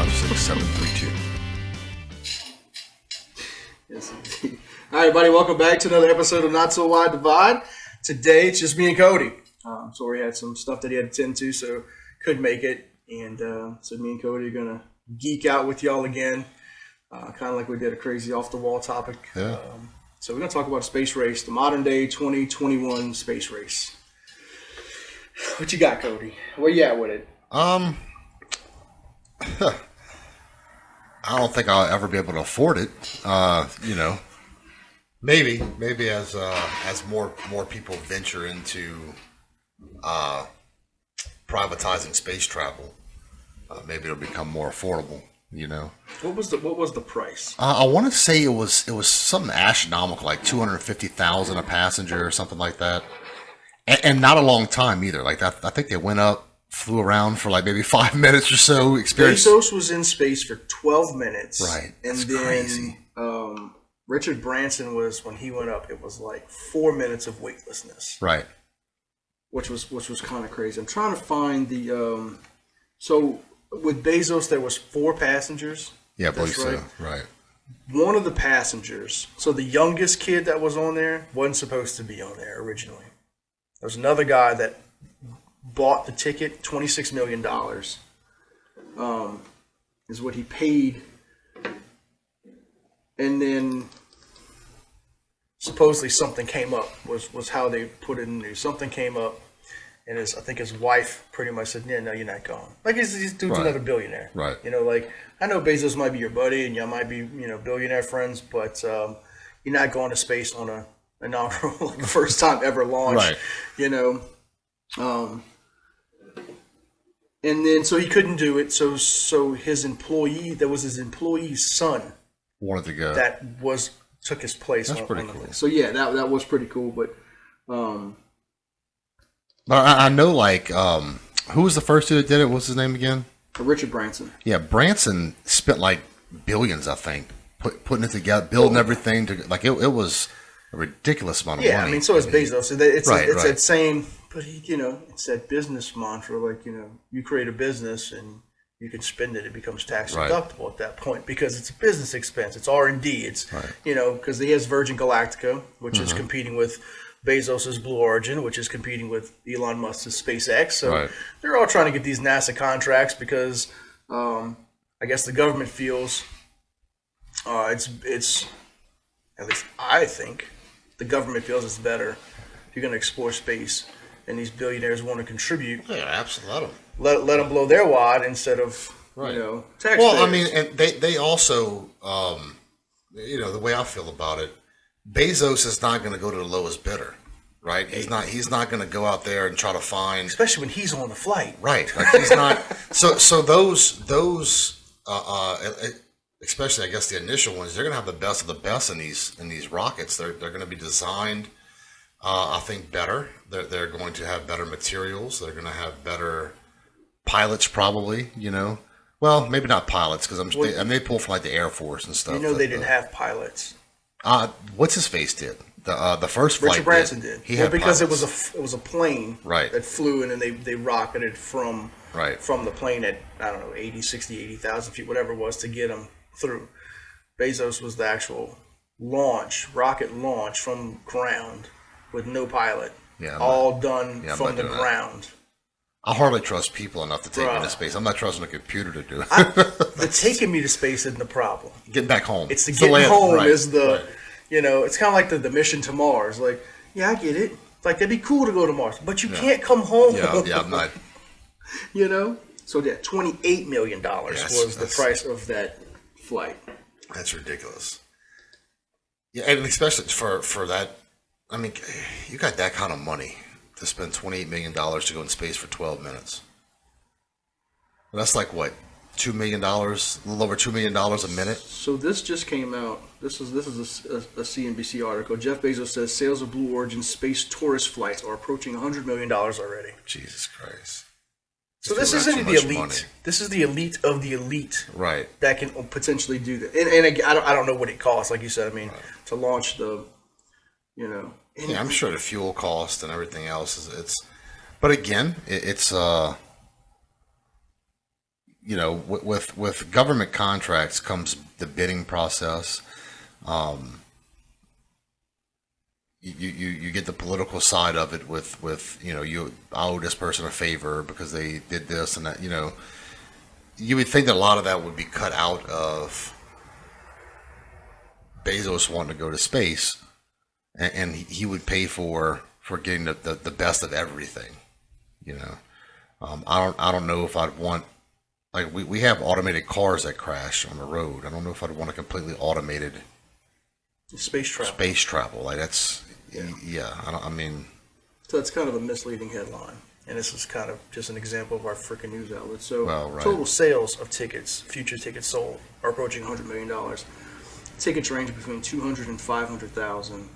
855-657-32. Yes, indeed. All right, everybody, welcome back to another episode of Not So Wide Divide. Today, it's just me and Cody. So we had some stuff that he had to tend to, so couldn't make it. And so me and Cody are going to geek out with y'all again, kind of like we did a crazy off-the-wall topic. Yeah. So we're going to talk about a space race, the modern-day 2021 space race. What you got, Cody? Where you at with it? I don't think I'll ever be able to afford it. Maybe as more people venture into privatizing space travel, maybe it'll become more affordable. What was the price? I want to say it was something astronomical, like 250,000 a passenger or something like that, and not a long time either. Like that, I think they went up, flew around for like maybe 5 minutes or so. Bezos was in space for 12 minutes, right? And then crazy. Richard Branson was, when he went up, it was like 4 minutes of weightlessness, Right? Which was kind of crazy. I'm trying to find the so with Bezos there was 4 passengers. Yeah, I believe right. so. Right. One of the passengers, so the youngest kid that was on there, wasn't supposed to be on there originally. There was another guy that bought the ticket, $26 million is what he paid. And then supposedly something came up, was how they put it in the news. Something came up, and I think his wife pretty much said, yeah, no, you're not going. Like, this dude's Right. another billionaire. Right. Like, I know Bezos might be your buddy, and y'all might be, billionaire friends, but you're not going to space on a inaugural, like, first time ever launch. Right. And then, so he couldn't do it. So his employee's son Wanted to go. that took his place. That's pretty on the cool. thing. So yeah, that was pretty cool. But But I know, like, who was the first dude that did it? What's his name again? Richard Branson. Yeah, Branson spent like billions, I think, putting it together, building everything. It was a ridiculous amount of money. Yeah, I mean, so is Bezos. So it's Right. that same, but it's that business mantra. Like, you create a business and you can spend it. It becomes tax Right. deductible at that point because it's a business expense. It's R&D. It's Right. Because he has Virgin Galactica, which is Mm-hmm. competing with Bezos's Blue Origin, which is competing with Elon Musk's SpaceX. So Right. they're all trying to get these NASA contracts because I guess the government feels it's at least I think the government feels it's better if you're going to explore space and these billionaires want to contribute. Yeah, absolutely. Let them blow their wad instead of Right. taxpayers. Well, I mean, and they also, the way I feel about it, Bezos is not going to go to the lowest bidder, right? He's not going to go out there and try to find, especially when he's on the flight. right? Like he's not. So those, especially I guess the initial ones, they're going to have the best of the best in these rockets. They're going to be designed, I think, better. They're going to have better materials. They're going to have better pilots, probably. Well, maybe not pilots because they pull from like the Air Force and stuff. They didn't have pilots. What's his face did the first flight? Richard Branson did. He had because pilots. it was a plane Right. that flew in and they rocketed from Right. from the plane at 80,000 feet, whatever it was, to get them through. Bezos was the actual rocket launch from ground with no pilot. Yeah, all done from the ground. I hardly trust people enough to take me Bruh. to space. I'm not trusting a computer to do it. The taking me to space isn't the problem. Getting back home. It's the getting home right, is the, right. It's kind of like the mission to Mars. Like, yeah, I get it. Like, it'd be cool to go to Mars, but you can't come home. Yeah, I'm not. So yeah, $28 million was the price of that flight. That's ridiculous. Yeah, and especially for that. I mean, you got that kind of money to spend $28 million to go in space for 12 minutes. Well, that's like what, $2 million, a little over $2 million a minute. So this just came out. This is a CNBC article. Jeff Bezos says sales of Blue Origin space tourist flights are approaching $100 million already. Jesus Christ. So this isn't the elite. Money. This is the elite of the elite, right? That can potentially do that. And I don't know what it costs, like you said. I mean, to launch the, Yeah, I'm sure the fuel cost and everything else is. But again, it's with government contracts comes the bidding process. You get the political side of it with I owe this person a favor because they did this and that. You would think that a lot of that would be cut out of Bezos wanting to go to space, and he would pay for getting the best of everything. I don't know if I'd want, like, we have automated cars that crash on the road. I don't know if I'd want a completely automated space travel. Like that's I mean, so that's kind of a misleading headline, and this is kind of just an example of our freaking news outlet. So right. Total sales of tickets, future tickets sold, are approaching $100 million. Tickets range between 200 and 500,000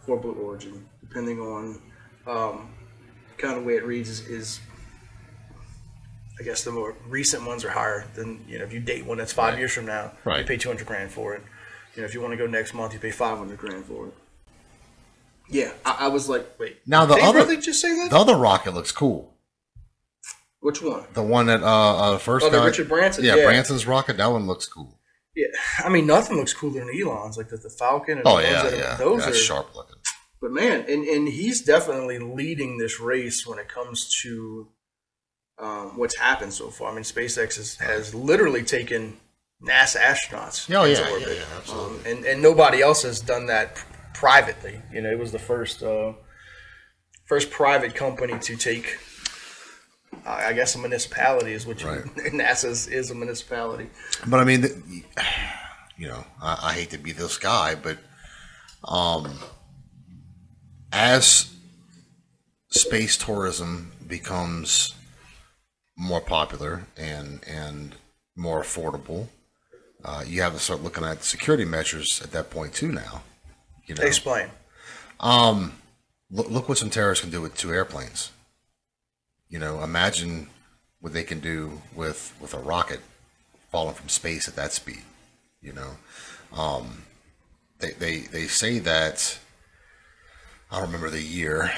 for Blue Origin, depending on kind of the way it reads is I guess the more recent ones are higher than, if you date one that's 5 years from now, you pay $200,000 for it. If you want to go next month, you pay $500,000 for it. Yeah, I was like, wait. Now really just say that? The other rocket looks cool. Which one? The one that the first guy, Richard Branson. Yeah, Branson's rocket. That one looks cool. Yeah, I mean nothing looks cooler than Elon's, like the Falcon. And those are sharp looking. But man, and he's definitely leading this race when it comes to what's happened so far. I mean, SpaceX has literally taken NASA astronauts into orbit. Yeah, absolutely. And nobody else has done that privately. It was the first private company to take, I guess, a municipality is what NASA is a municipality. But I mean, I hate to be this guy, but as space tourism becomes more popular and more affordable, you have to start looking at security measures at that point too now. Explain. Look what some terrorists can do with 2 airplanes. Imagine what they can do with a rocket falling from space at that speed. They say that, I don't remember the year,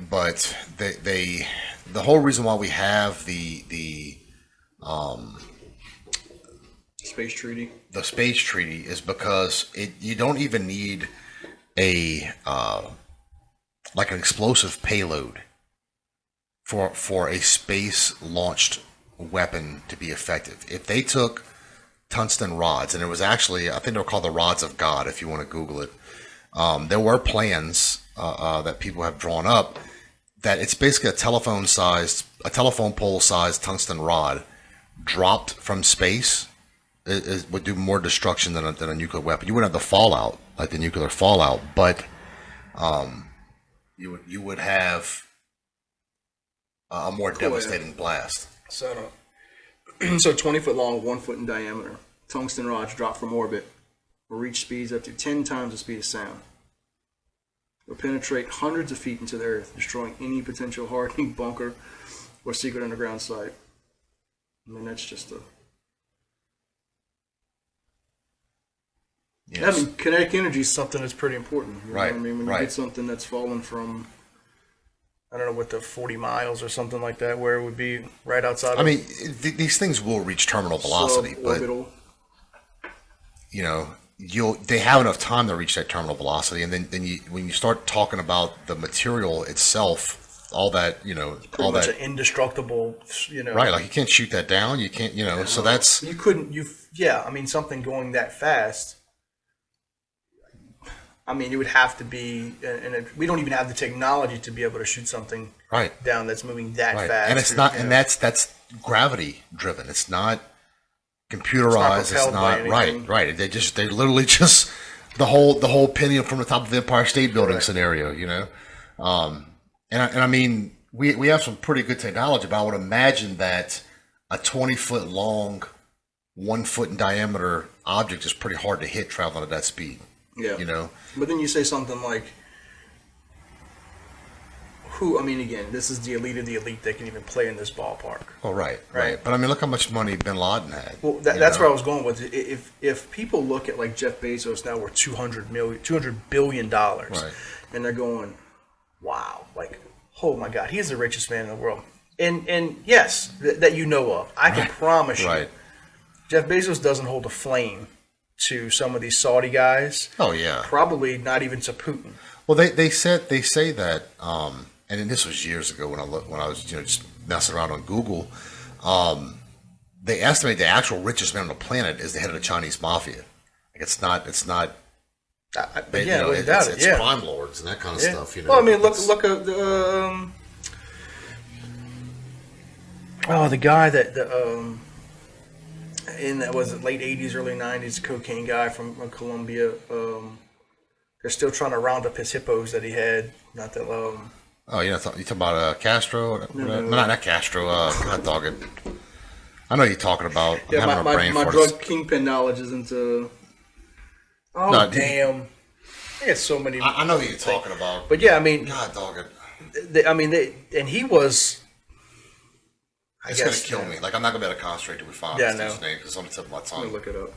but the whole reason why we have the space treaty. The space treaty is because you don't even need like an explosive payload for a space launched weapon to be effective. If they took tungsten rods, and it was actually, I think they were called the rods of God, if you want to Google it. There were plans that people have drawn up that it's basically a telephone pole sized tungsten rod dropped from space. It would do more destruction than a nuclear weapon. You wouldn't have the fallout, like the nuclear fallout, but you would have a more devastating blast. So 20 foot long, 1 foot in diameter, tungsten rods dropped from orbit will reach speeds up to 10 times the speed of sound. Will penetrate hundreds of feet into the earth, destroying any potential hardening bunker or secret underground site. I mean, that's just a... Yes. I mean, kinetic energy is something that's pretty important. You know Right. what I mean, when you get something that's fallen from, I don't know what, the 40 miles or something like that, where it would be right outside. I mean, these things will reach terminal velocity, but they have enough time to reach that terminal velocity, and then when you start talking about the material itself, all that pretty much an indestructible, right? Like you can't shoot that down. You can't, so that's you couldn't. I mean, something going that fast. I mean, it would have to be, and we don't even have the technology to be able to shoot something down that's moving that fast. And it's not, and that's gravity driven. It's not computerized. It's not right. They literally just the whole pinion from the top of the Empire State Building scenario. And I mean, we have some pretty good technology, but I would imagine that a 20-foot long, 1 foot in diameter object is pretty hard to hit traveling at that speed. Yeah. But then you say something like, I mean, again, this is the elite of the elite that can even play in this ballpark. Oh, right. But I mean, look how much money Bin Laden had. Well, that's where I was going with it. If people look at like Jeff Bezos now, we're $200 billion, and they're going, wow, like, oh my God, he's the richest man in the world. And yes, that you know of. I can promise you, Right. Jeff Bezos doesn't hold a flame to some of these Saudi guys. Oh yeah. Probably not even to Putin. Well, they say that, and then this was years ago when I was just messing around on Google. They estimate the actual richest man on the planet is the head of the Chinese mafia. Like it's not. But yeah, without it, it's crime lords and that kind of stuff. Well, I mean, look at the the guy that in that was it late '80s, early '90s, cocaine guy from Colombia. They're still trying to round up his hippos that he had. Not that long. Oh, you talking about Castro? No. Not Castro. God dog it. I know you're talking about. I'm Yeah, having a brain my fart. drug kingpin knowledge isn't. Oh No, damn! I got so many. I know who you're talking about. But yeah, I mean, God dog it. And he was. It's gonna kill me. Like I'm not gonna be able to concentrate till we find his name because it's on the tip of my Let tongue. me look it up.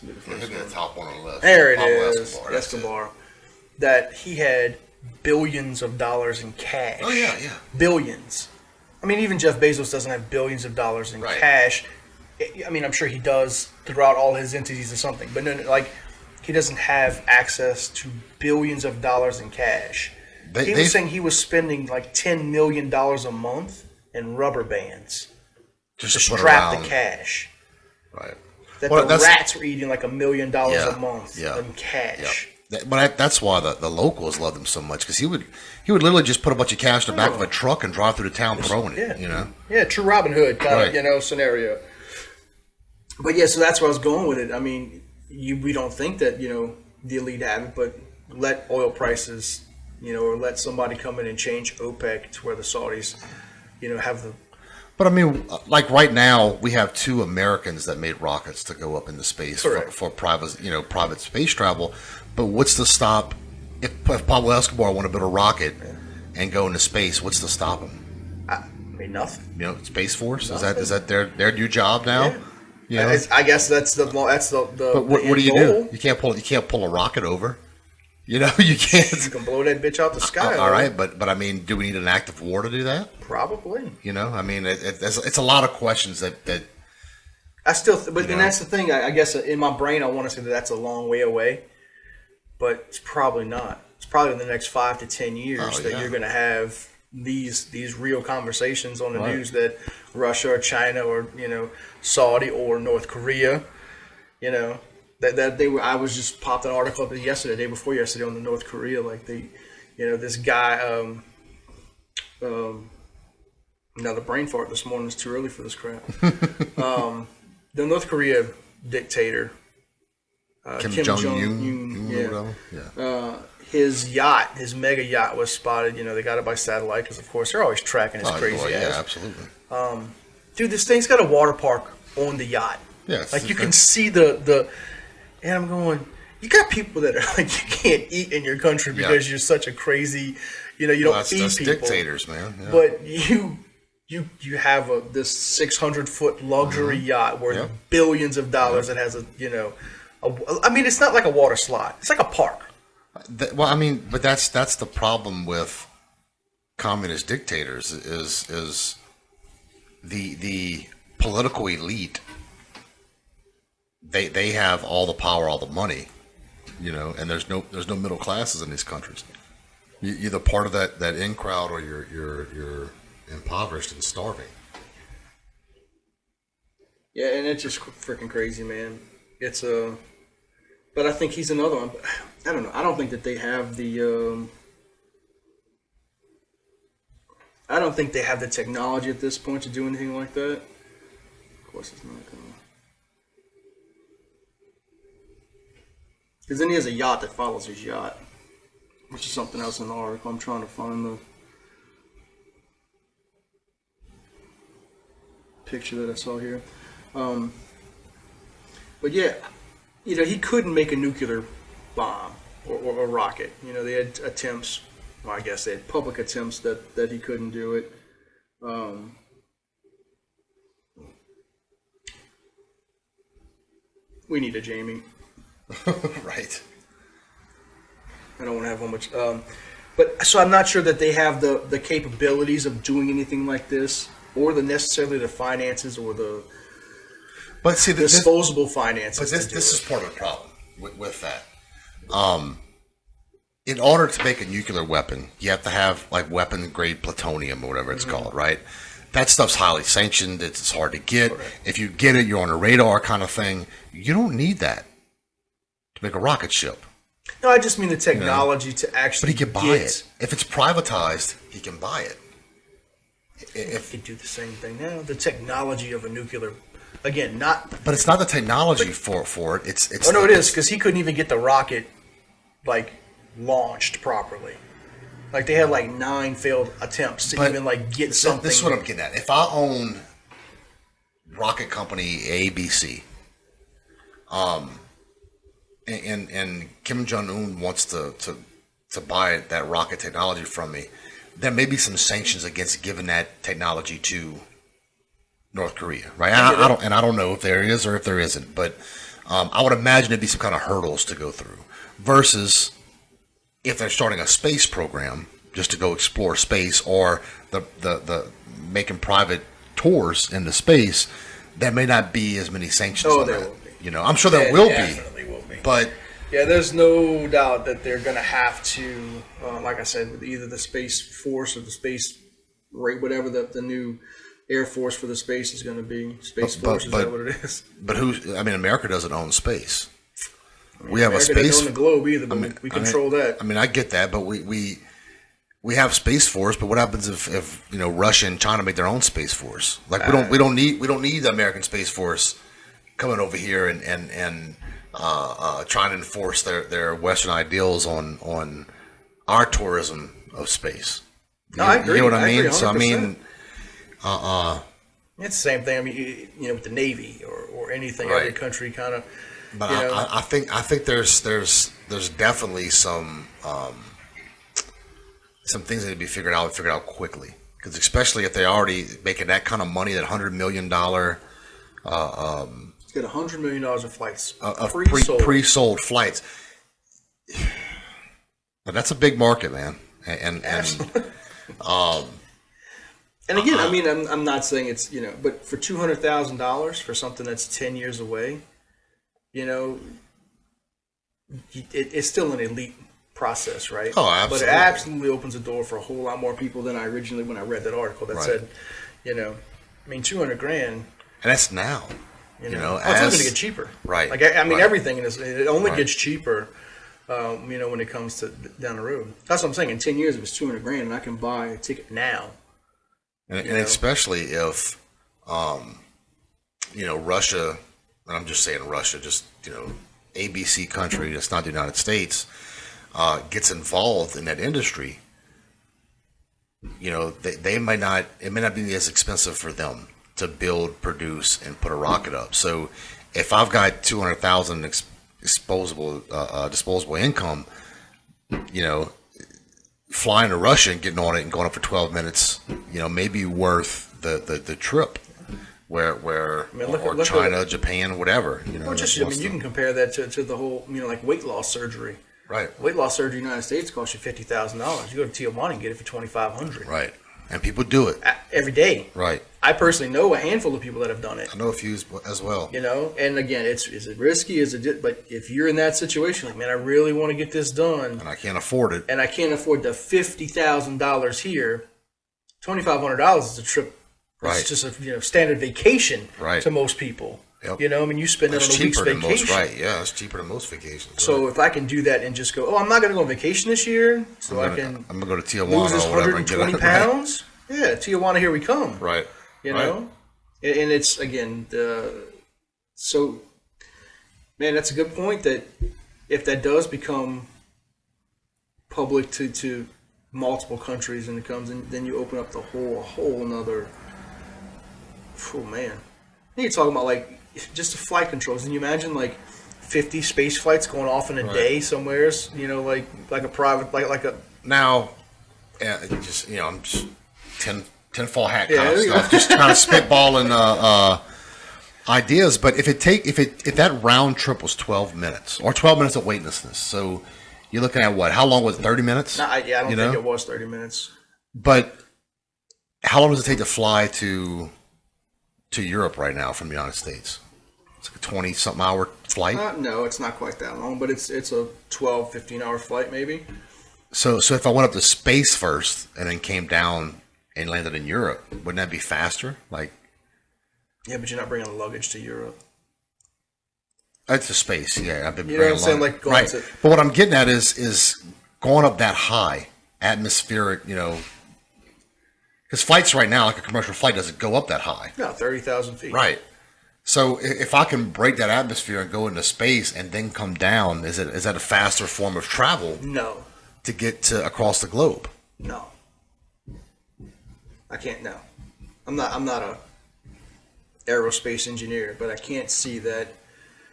Maybe the top one on the list. There it Pablo is, That's it. Escobar. That he had billions of dollars in cash. Oh yeah. Billions. I mean, even Jeff Bezos doesn't have billions of dollars in cash. I mean, I'm sure he does throughout all his entities or something, but no, like he doesn't have access to billions of dollars in cash. He was saying he was spending like $10 million a month in rubber bands Just to to put strap around. the cash. Right. That Well, the rats were eating like $1 million Yeah, a month yeah, in cash. But that's why the locals loved him so much because he would literally just put a bunch of cash in the back of a truck and drive through the town throwing it. Yeah, true Robin Hood kind Right. of scenario. But yeah, so that's where I was going with it. I mean, we don't think that the elite have it, but let oil prices or let somebody come in and change OPEC to where the Saudis have the. But I mean, like right now, we have 2 Americans that made rockets to go up into space for private space travel. But what's to stop if Pablo Escobar want to build a rocket and go into space? What's to stop him? I mean, nothing. Space Force is that their new job now? Yeah. I guess that's the. But what do you do? You can't pull a rocket over. You can't. You can blow that bitch out the sky. All right, but I mean, do we need an act of war to do that? Probably. I mean, it's a lot of questions that I still, and that's the thing. I guess in my brain, I want to say that that's a long way away, but it's probably not. It's probably in the next 5 to 10 years that you're going to have these real conversations on the news that Russia or China or Saudi or North Korea, that they were. I was just popped an article up yesterday, day before yesterday, on the North Korea, like this guy. Another brain fart this morning. It's too early for this crap. The North Korea dictator, Kim Jong-un. His yacht, his mega yacht, was spotted. They got it by satellite because, of course, they're always tracking his crazy ass. Yeah, absolutely. Dude, this thing's got a water park on the yacht. Yeah, like you can see the. And I'm going. You got people that are like you can't eat in your country because you're such a crazy. You don't feed that's people. Dictators, man. Yeah. But you have this 600-foot luxury yacht worth billions of dollars that has I mean, it's not like a water slide. It's like a park. Well, I mean, but that's the problem with communist dictators is the political elite. They have all the power, all the money, and there's no middle classes in these countries. You're either part of that in crowd or you're impoverished and starving. Yeah, and it's just freaking crazy, man. It's but I think he's another one. But I don't know. I don't think that they have the. I don't think they have the technology at this point to do anything like that. Of course, it's not gonna. Because then he has a yacht that follows his yacht, which is something else in the article. I'm trying to find the picture that I saw here. But yeah, he couldn't make a nuclear bomb or a rocket. They had attempts. Well, I guess they had public attempts that he couldn't do it. We need a Jamie. Right. I don't want to have one much. But so I'm not sure that they have the capabilities of doing anything like this, or necessarily the finances or the disposable finances. But this is part of the problem with that. In order to make a nuclear weapon, you have to have like weapon grade plutonium or whatever it's called, right? That stuff's highly sanctioned. It's hard to get. Correct. If you get it, you're on a radar kind of thing. You don't need that to make a rocket ship. No, I just mean the technology to actually. But he can buy it. If it's privatized, he can buy it. If he could do the same thing now, the technology of a nuclear, again, not. But it's not the technology for it. It's. Oh no, it is, because he couldn't even get the rocket like launched properly. Like they had like 9 failed attempts to even like get something. This is what I'm getting at. If I own rocket company ABC, and Kim Jong-un wants to buy that rocket technology from me, there may be some sanctions against giving that technology to North Korea, right? I don't know if there is or if there isn't, but I would imagine there'd be some kind of hurdles to go through. Versus if they're starting a space program just to go explore space, or the making private tours into space, there may not be as many sanctions. Oh, on there that. will be. You know, I'm sure there will definitely will be. But yeah, there's no doubt that they're going to have to, like I said, with either the Space Force or the Space Rate, whatever the new Air Force for the space is going to be. Space Force, is that what it is? But America doesn't own space. We have America a space. doesn't own the globe either, but we control that. I mean, I get that, but we have Space Force. But what happens if Russia and China make their own Space Force? Like we don't need the American Space Force coming over here and trying to enforce their Western ideals on our tourism of space. No, I agree. You know what I mean? 100%. So I mean, it's the same thing. I mean, with the Navy or anything, right. Every country kind of. But I think there's definitely some things that need to be figured out quickly, because especially if they're already making that kind of money, that $100 million. It's got $100 million of flights Of pre-sold. pre-sold flights. But that's a big market, man. And again, I mean, I'm not saying it's but for $200,000 for something that's 10 years away, it's still an elite process, right? Oh, absolutely. But it absolutely opens the door for a whole lot more people than I originally, when I read that article that said, I mean, $200,000. And that's now. It's only going to get cheaper. Right. Like, I mean, right. everything it only gets cheaper, when it comes to down the road. That's what I'm saying. In 10 years, if it's $200,000 and I can buy a ticket now. And especially if, Russia, and I'm just saying Russia, just, ABC country, that's not the United States, gets involved in that industry, it may not be as expensive for them to build, produce, and put a rocket up. So if I've got 200,000 disposable income, flying to Russia and getting on it and going up for 12 minutes, may be worth the trip. Where look China, Japan, whatever. Or just, you can compare that to the whole, like weight loss surgery. Right. Weight loss surgery in the United States costs you $50,000. You go to Tijuana and get it for $2,500. Right. And people do it every day. Right. I personally know a handful of people that have done it. I know a few as well. And again, is it risky? But if you're in that situation, like, man, I really want to get this done, and I can't afford it, and I can't afford the $50,000 here, $2,500 is a trip. Right. It's just a standard vacation to most people. Yep. You spend it on a week's vacation. Most, right? Yeah, it's cheaper than most vacations. So if I can do that and just go, I'm not going to go on vacation this year, so I'm going to go to Tijuana lose this or whatever 120 pounds. Right. Yeah, Tijuana, here we come. Right. And it's again, so man, that's a good point. That if that does become public to multiple countries and it comes, and then you open up the whole another. Oh man, you're talking about like just the flight controls. And you imagine like 50 space flights going off in a day somewheres. Like a private, like a. Now, I'm just 10 fall hat kind of stuff. Just kind of spitballing. ideas, but if that round trip was 12 minutes or 12 minutes of weightlessness, so you're looking at what? How long was it? 30 minutes? No, I don't think it was 30 minutes. But how long does it take to fly to Europe right now from the United States? It's like a 20-something hour flight? No, it's not quite that long, but it's a 12, 15-hour flight maybe. So if I went up to space first and then came down and landed in Europe, wouldn't that be faster? Like, yeah, but you're not bringing luggage to Europe. It's a space, yeah. I've been you know what I'm saying? Like going right. But what I'm getting at is going up that high, atmospheric, because flights right now, like a commercial flight, doesn't go up that high. No, 30,000 feet. Right. So if I can break that atmosphere and go into space and then come down, is that a faster form of travel? No. To get to across the globe? No. I can't. No. I'm not a aerospace engineer, but I can't see that.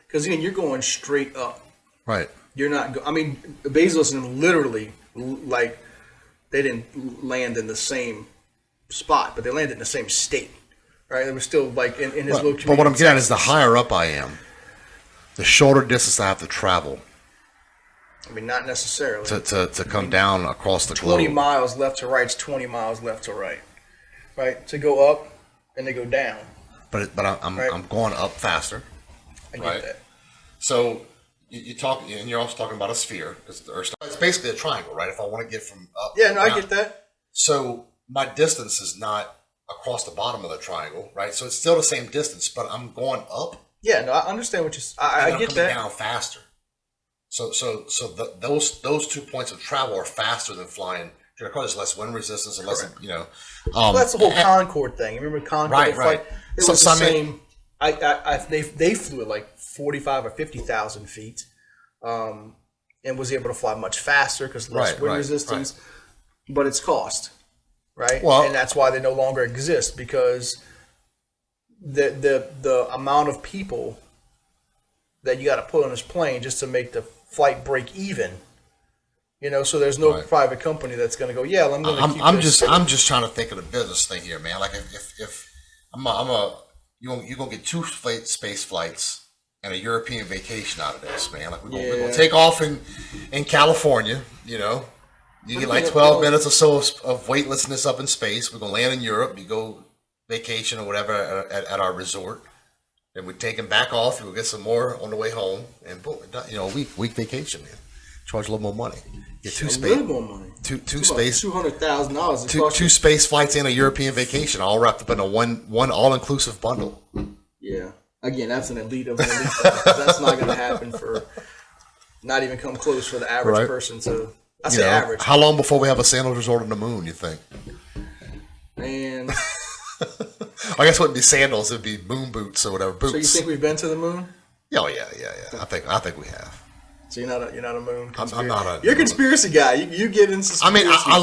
Because again, you're going straight up. Right. You're not. Bezos and them literally, like, they didn't land in the same spot, but they landed in the same state. Right. They were still like in his little community. But what I'm getting at is the higher up I am, the shorter distance I have to travel. I mean, not necessarily. To come down across the 20 globe. miles left to right is 20 miles left to right. Right. To go up and to go down. But I'm going up faster. I get that. So you talk, and you're also talking about a sphere. It's basically a triangle, right? If I want to get from up. Yeah, no, down. I get that. So my distance is not across the bottom of the triangle, right? So it's still the same distance, but I'm going up. Yeah, no, I understand what you're. I get that. Down faster. So those 2 points of travel are faster than flying. Of course, there's less wind resistance and less, Well, that's the whole Concorde thing. Remember Concorde? Right. It was the same. They flew at like 45 or 50,000 feet, and was able to fly much faster because less wind resistance. Right. But it's cost, right? Well, and that's why they no longer exist, because the amount of people that you got to put on this plane just to make the flight break even. So there's no private company that's going to go. Yeah, I'm going to keep this. I'm just trying to think of the business thing here, man. Like if you're gonna get 2 space flights and a European vacation out of this, man. Like we're gonna take off in California. You get like 12 minutes or so of weightlessness up in space. We're gonna land in Europe. You go vacation or whatever at our resort. Then we take them back off. We'll get some more on the way home, and boom, week vacation, man. Charge a little more money. Get a little more money. Two space $200,000. Two space flights and a European vacation, all wrapped up in a one all inclusive bundle. Yeah. Again, that's an elite of an elite. That's not going to happen for, not even come close for the average person. So I say average. How long before we have a sandals resort on the moon? You think? Man. I guess it wouldn't be sandals; it'd be moon boots or whatever. Boots. So you think we've been to the moon? Oh yeah. I think we have. So you're not a moon. I'm not a. You're a conspiracy guy. You get into. I mean, I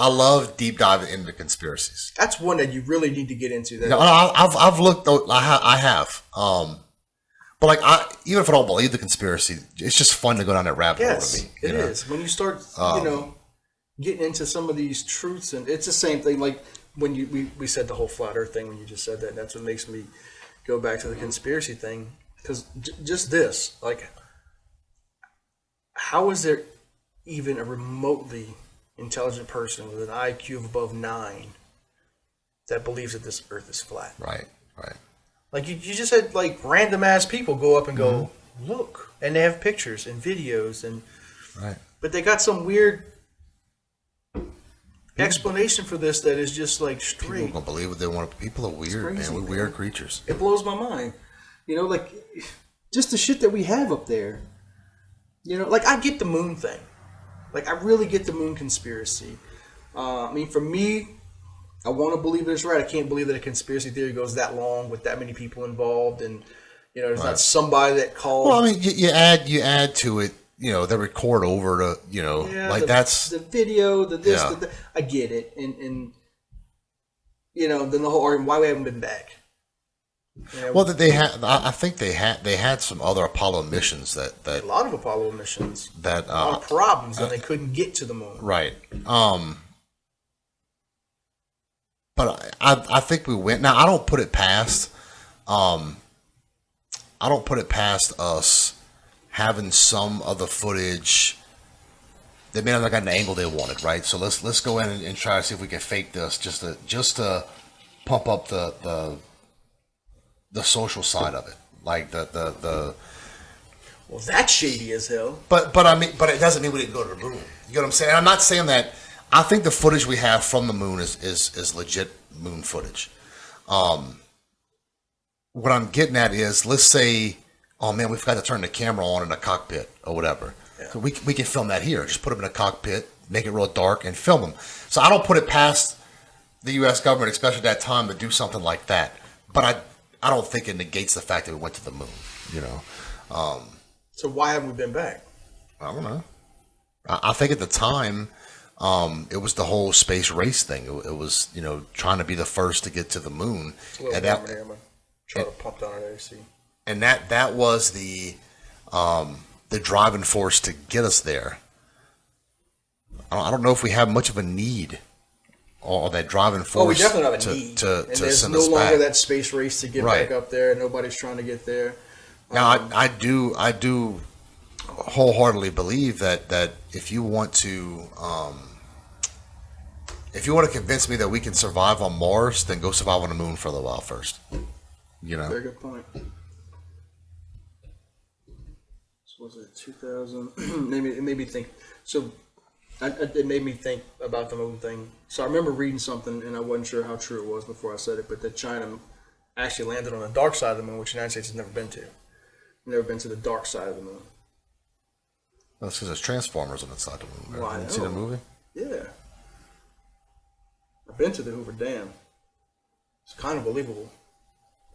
love deep diving into conspiracies. That's one that you really need to get into. That I've looked. I have. But like, even if I don't believe the conspiracy, it's just fun to go down that rabbit hole to me. It is. When you start, getting into some of these truths, and it's the same thing. Like when we said the whole flat Earth thing when you just said that, and that's what makes me go back to the conspiracy thing, because just this, like, how is there even a remotely intelligent person with an IQ of above 9 that believes that this Earth is flat? Right. Like you just had like random ass people go up and go, look, and they have pictures and videos and, but they got some weird explanation for this that is just like straight. People don't believe what they want. People are weird, man. We're weird creatures. It blows my mind. Like just the shit that we have up there. Like I get the moon thing. Like I really get the moon conspiracy. I mean, for me, I want to believe it's right. I can't believe that a conspiracy theory goes that long with that many people involved, and there's not somebody that called. Well, I mean, you add to it. They record over to that's the video, the this, the I get it, and then the whole argument why we haven't been back. Well, that they had. I think they had some other Apollo missions that a lot of Apollo missions that a lot of problems, and they couldn't get to the moon. Right. But I think we went. Now I don't put it past I don't put it past us having some of the footage. They may not have gotten the angle they wanted, right? So let's go in and try to see if we can fake this just to pump up the social side of it, like the. Well, that's shady as hell. But it doesn't mean we didn't go to the moon. You know what I'm saying? I'm not saying that. I think the footage we have from the moon is legit moon footage. What I'm getting at is, let's say, oh man, we forgot to turn the camera on in the cockpit or whatever. Yeah. So we can film that here. Just put them in a cockpit, make it real dark, and film them. So I don't put it past the U.S. government, especially at that time, to do something like that. But I don't think it negates the fact that we went to the moon. You know. So why haven't we been back? I don't know. I think at the time, it was the whole space race thing. It was, trying to be the first to get to the moon. And that, I'm gonna try to pump down our AC. And that was the driving force to get us there. I don't know if we have much of a need or that driving force. Oh, we definitely have a need. To there's send no us longer back. that space race to get back up there. Nobody's trying to get there. Now, I do wholeheartedly believe that if you want to convince me that we can survive on Mars, then go survive on the moon for a little while first. Very good point. So was it 2000? It made me think. So it made me think about the moon thing. So I remember reading something, and I wasn't sure how true it was before I said it, but that China actually landed on the dark side of the moon, which the United States has never been to. Never been to the dark side of the moon. That's because there's Transformers on the side of the moon. Well, Did you see the movie? Yeah. I've been to the Hoover Dam. It's kind of believable.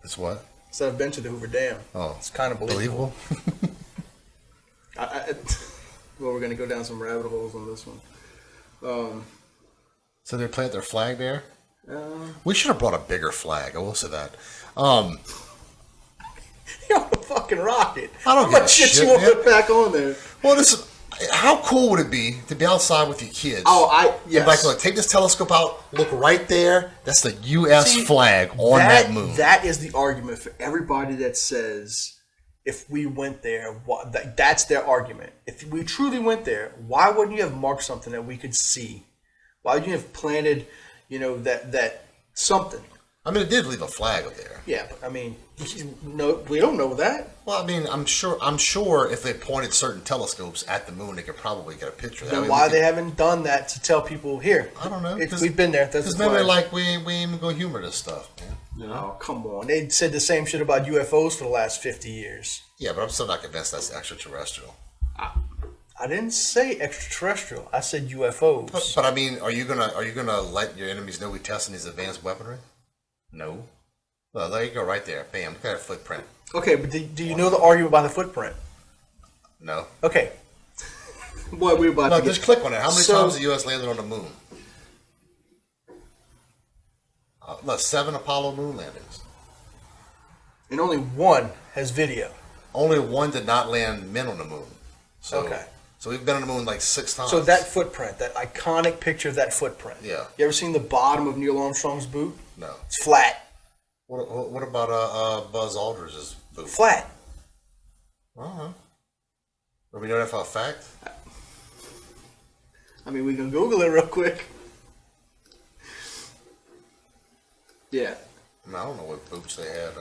It's what? So I've been to the Hoover Dam. Oh, it's kind of believable. Believable? Well, we're going to go down some rabbit holes on this one. So they planted their flag there? We should have brought a bigger flag. I will say that. You're on a fucking rocket. I don't How much shit you want to put back on there? Well, how cool would it be to be outside with your kids? Yes. Like, look, take this telescope out, look right there. That's the U.S. flag on that moon. That is the argument for everybody that says, if we went there, that's their argument. If we truly went there, why wouldn't you have marked something that we could see? Why would you have planted, that something? I mean, it did leave a flag up there. Yeah, but I mean, no, we don't know that. Well, I mean, I'm sure if they pointed certain telescopes at the moon, they could probably get a picture of that. Then why they haven't done that to tell people here? I don't know. We've been there. Because maybe they're like, we ain't even gonna humor this stuff, man. Oh, come on. They said the same shit about UFOs for the last 50 years. Yeah, but I'm still not convinced that's extraterrestrial. I didn't say extraterrestrial. I said UFOs. But I mean, are you gonna let your enemies know we're testing these advanced weaponry? No. Well, there you go, right there. Bam. Look at that footprint. Okay, but do you know the argument about the footprint? No. Okay. What we about to just click on it. How many times the U.S. landed on the moon? 7 Apollo moon landings. And only one has video. Only one did not land men on the moon. So, okay. So we've been on the moon like 6 times. So that footprint, that iconic picture of that footprint. Yeah. You ever seen the bottom of Neil Armstrong's boot? No. It's flat. What about Buzz Aldrin's boot? Flat. Do we know that for a fact? I mean, we can Google it real quick. Yeah. I don't know what boots they had.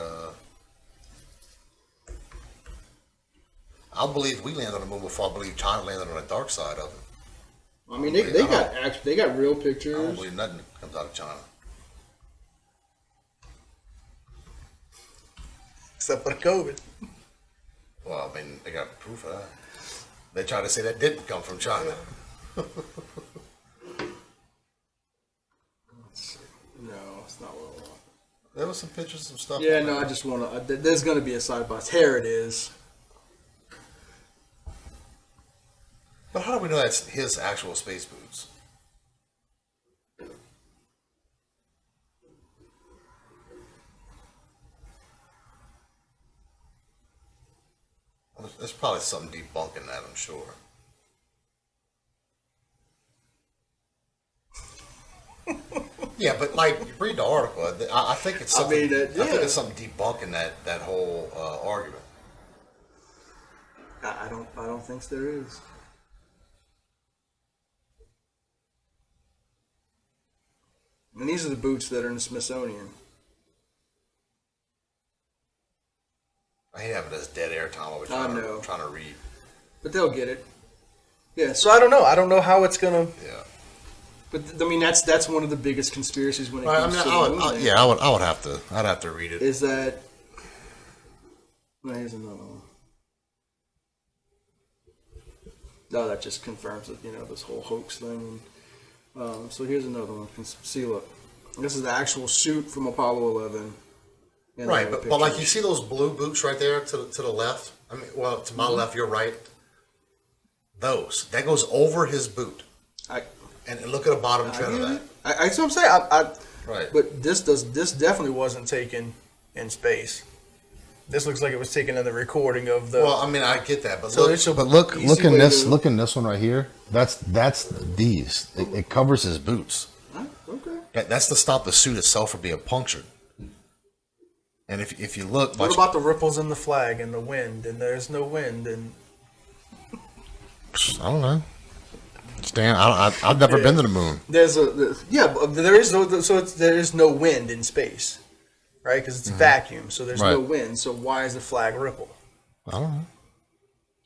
I believe we landed on the moon before I believe China landed on the dark side of it. I mean, they got real pictures. I don't believe nothing comes out of China. Except for the COVID. Well, I mean, they got proof of that. They tried to say that didn't come from China. No, it's not what I want. There was some pictures, some stuff. Yeah, no, I just want to. There's going to be a side by. Here it is. But how do we know that's his actual space boots? There's probably something debunking that, I'm sure. Yeah, but like read the article. I think it's something. I I think it's something debunking that whole argument. I don't think there is. And these are the boots that are in the Smithsonian. I hate having this dead air time while we're trying to read. But they'll get it. Yeah, so I don't know. I don't know how it's gonna. Yeah. But I mean, that's one of the biggest conspiracies when it comes to the moon. I'd have to read it. Is that? Well, here's another one. No, that just confirms it. This whole hoax thing. So here's another one. See, look, this is the actual suit from Apollo 11. Right, but like you see those blue boots right there to the left. I mean, well, to my left, you're right. That goes over his boot. And look at the bottom trim of that. That's what I'm saying. Right. But this definitely wasn't taken in space. This looks like it was taken in the recording of the. Well, I mean, I get that, but so look in this. Look in this one right here. That's these. It covers his boots. Okay. That's to stop the suit itself from being punctured. And if you look, what about the ripples in the flag and the wind? And there's no wind. And I don't know. Stan, I've never been to the moon. There is there is no wind in space, right? Because it's a vacuum, so there's no wind. So why is the flag ripple? I don't know.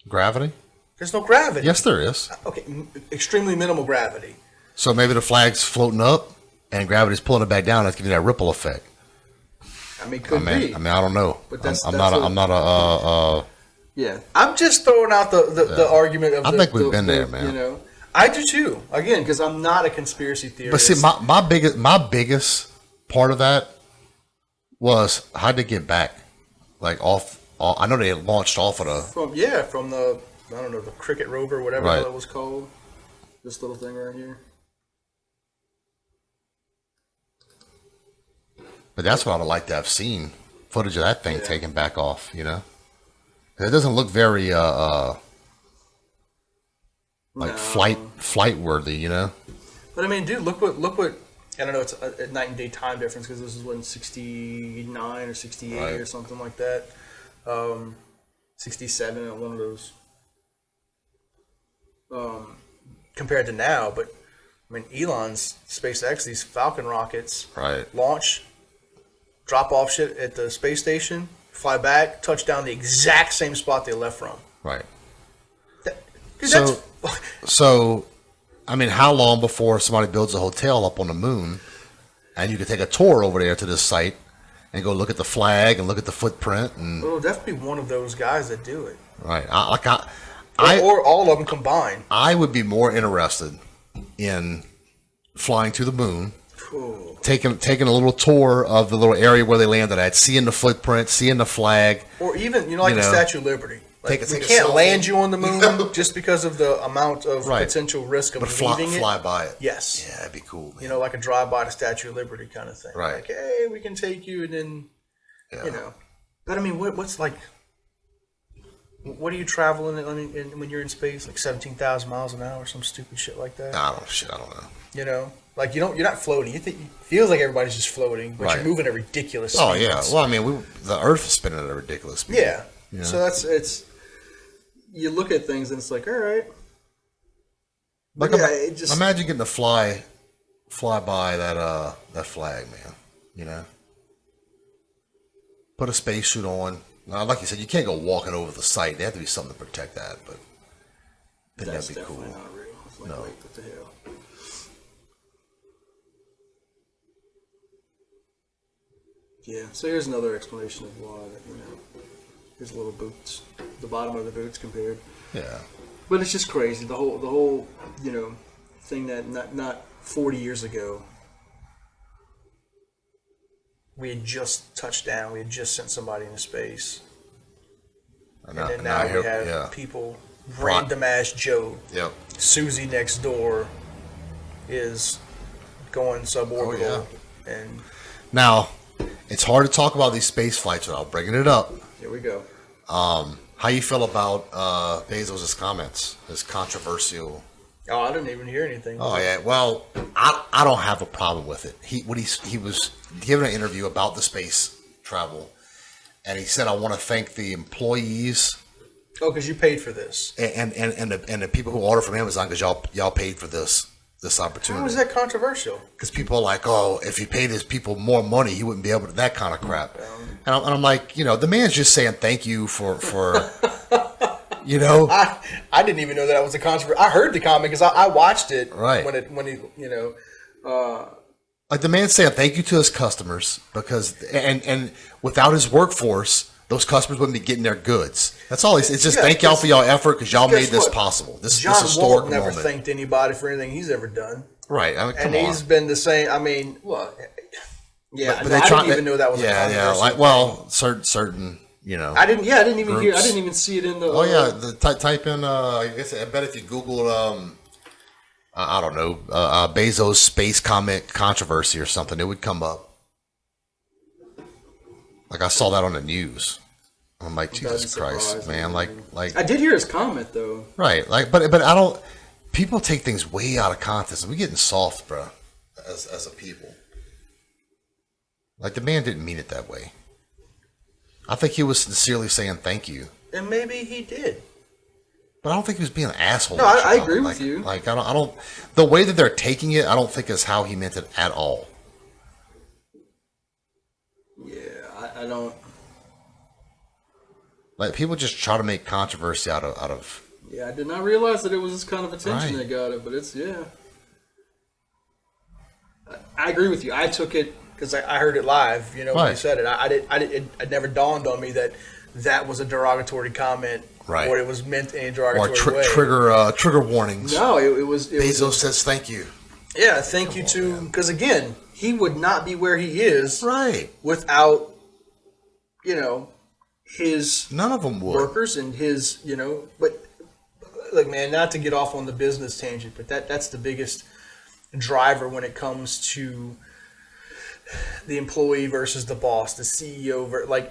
Gravity? There's no gravity. Yes, there is. Okay, extremely minimal gravity. So maybe the flag's floating up and gravity's pulling it back down. That's giving you that ripple effect. I mean, could be. I mean, I don't know. But I'm not a. Yeah, I'm just throwing out the argument of. I think we've been there, man. I do too. Again, because I'm not a conspiracy theorist. But see, my biggest part of that was how'd they get back, like off. I know they launched off of the from the I don't know, the Cricket rover, whatever it was called. This little thing right here. But that's what I would like to have seen footage of that thing taken back off. It doesn't look very flight worthy. But I mean, dude, look what. I don't know. It's a night and day time difference because this is when 69 or 68 or something like that. 67 at one of those. Compared to now, but I mean, Elon's SpaceX, these Falcon rockets, launch, drop off shit at the space station, fly back, touch down the exact same spot they left from. Right. So, I mean, how long before somebody builds a hotel up on the moon, and you can take a tour over there to this site and go look at the flag and look at the footprint? And it'll definitely be one of those guys that do it. Right. Or all of them combined. I would be more interested in flying to the moon, taking a little tour of the little area where they landed at, seeing the footprint, seeing the flag, or even the Statue of Liberty. Like, we can't land you on the moon just because of the amount of potential risk of leaving it. Fly by it. Yes. Yeah, that'd be cool. Man. Like a drive by the Statue of Liberty kind of thing. Right. Like, hey, we can take you, and then But I mean, what's like? What are you traveling? I mean, when you're in space, like 17,000 miles an hour, some stupid shit like that. I don't know. Like you're not floating. It feels like everybody's just floating, but you're moving at ridiculous speeds. Oh yeah. Well, I mean, the Earth is spinning at a ridiculous speed. Yeah. So it's. You look at things and it's like, all right. Like imagine getting to fly by that flag, man. Put a spacesuit on. Now, like you said, you can't go walking over the site. There have to be something to protect that, but I think that'd be cool. Not real. It's like, wait, what the hell? Yeah. So here's another explanation of why here's little boots, the bottom of the boots compared. Yeah. But it's just crazy. The whole thing that not 40 years ago we had just touched down. We had just sent somebody into space. And then now we have people, random ass Joe. Yep. Susie next door is going suborbital. Oh, yeah. And now, it's hard to talk about these space flights without bringing it up. Here we go. How you feel about Bezos' comments? His controversial Oh, I didn't even hear anything. Oh yeah, well, I don't have a problem with it. He was giving an interview about the space travel, and he said, "I want to thank the employees." Oh, because you paid for this. And the people who order from Amazon, because y'all paid for this opportunity. How is that controversial? Because people are like, oh, if he paid his people more money, he wouldn't be able to, that kind of crap. And I'm like, the man's just saying thank you for I didn't even know that was a controversy. I heard the comment because I watched it right when he like the man's saying thank you to his customers because and without his workforce, those customers wouldn't be getting their goods. That's all. It's just thank y'all for y'all effort because y'all made this possible. This historic never moment. Thanked anybody for anything he's ever done. Right. I mean, and he's been the same. I mean, well, yeah. But I didn't even know that was a controversy. Yeah. Like, well, certain. I didn't even hear. I didn't even see it in the. Oh yeah, type in. I guess I bet if you Google, I don't know, Bezos space comet controversy or something, it would come up. Like I saw that on the news. I'm like, Jesus Christ, man! Like I did hear his comment though. Right, like, but I don't. People take things way out of context. We're getting soft, bro, as a people. Like the man didn't mean it that way. I think he was sincerely saying thank you. And maybe he did. But I don't think he was being an asshole. No, I agree with you. Like I don't. The way that they're taking it, I don't think is how he meant it at all. Yeah, I don't. Like people just try to make controversy out of. Yeah, I did not realize that it was this kind of attention that got it, but it's I agree with you. I took it because I heard it live. When you said it, it never dawned on me that was a derogatory comment. Right. Or it was meant in a derogatory way. Trigger warnings. No, it was. Bezos says thank you. Yeah, thank you to because again, he would not be where he is without his none of them would. Workers and his but look, man, not to get off on the business tangent, but that's the biggest driver when it comes to the employee versus the boss, the CEO. Like,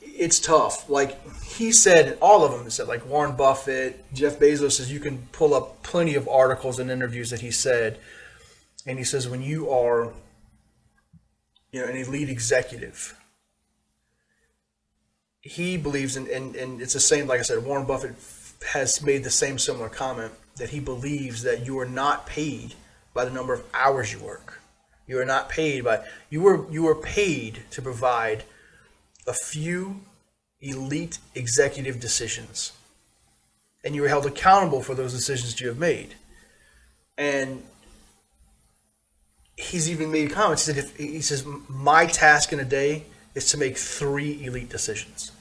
it's tough. Like he said, all of them said, like Warren Buffett, Jeff Bezos says, you can pull up plenty of articles and interviews that he said, and he says when you are, an elite executive, he believes in, and it's the same. Like I said, Warren Buffett has made the same similar comment that he believes that you are not paid by the number of hours you work. You are not paid by you are paid to provide a few elite executive decisions, and you are held accountable for those decisions that you have made. And he's even made comments that he says my task in a day is to make 3 elite decisions.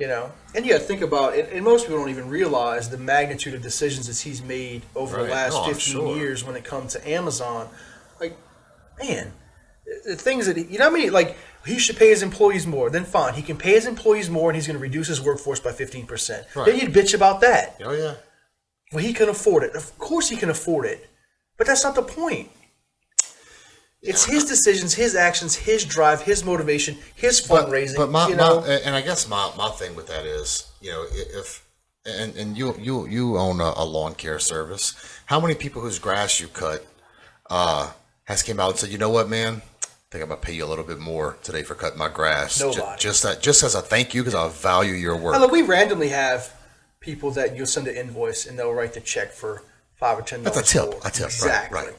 And you got to think about it, and most people don't even realize the magnitude of decisions that he's made over the last 15 years when it comes to Amazon. Like, man, the things that like he should pay his employees more. Then fine, he can pay his employees more, and he's going to reduce his workforce by 15%. Right. Then you'd bitch about that. Oh yeah. Well, he can afford it. Of course, he can afford it, but that's not the point. It's his decisions, his actions, his drive, his motivation, his fundraising. But and I guess my thing with that is, if you own a lawn care service, how many people whose grass you cut has came out and said, you know what, man, I think I'm gonna pay you a little bit more today for cutting my grass. Nobody. Just as a thank you because I value your work. Look, we randomly have people that you'll send an invoice and they'll write the check for $5 or $10. That's a tip. Exactly. Right.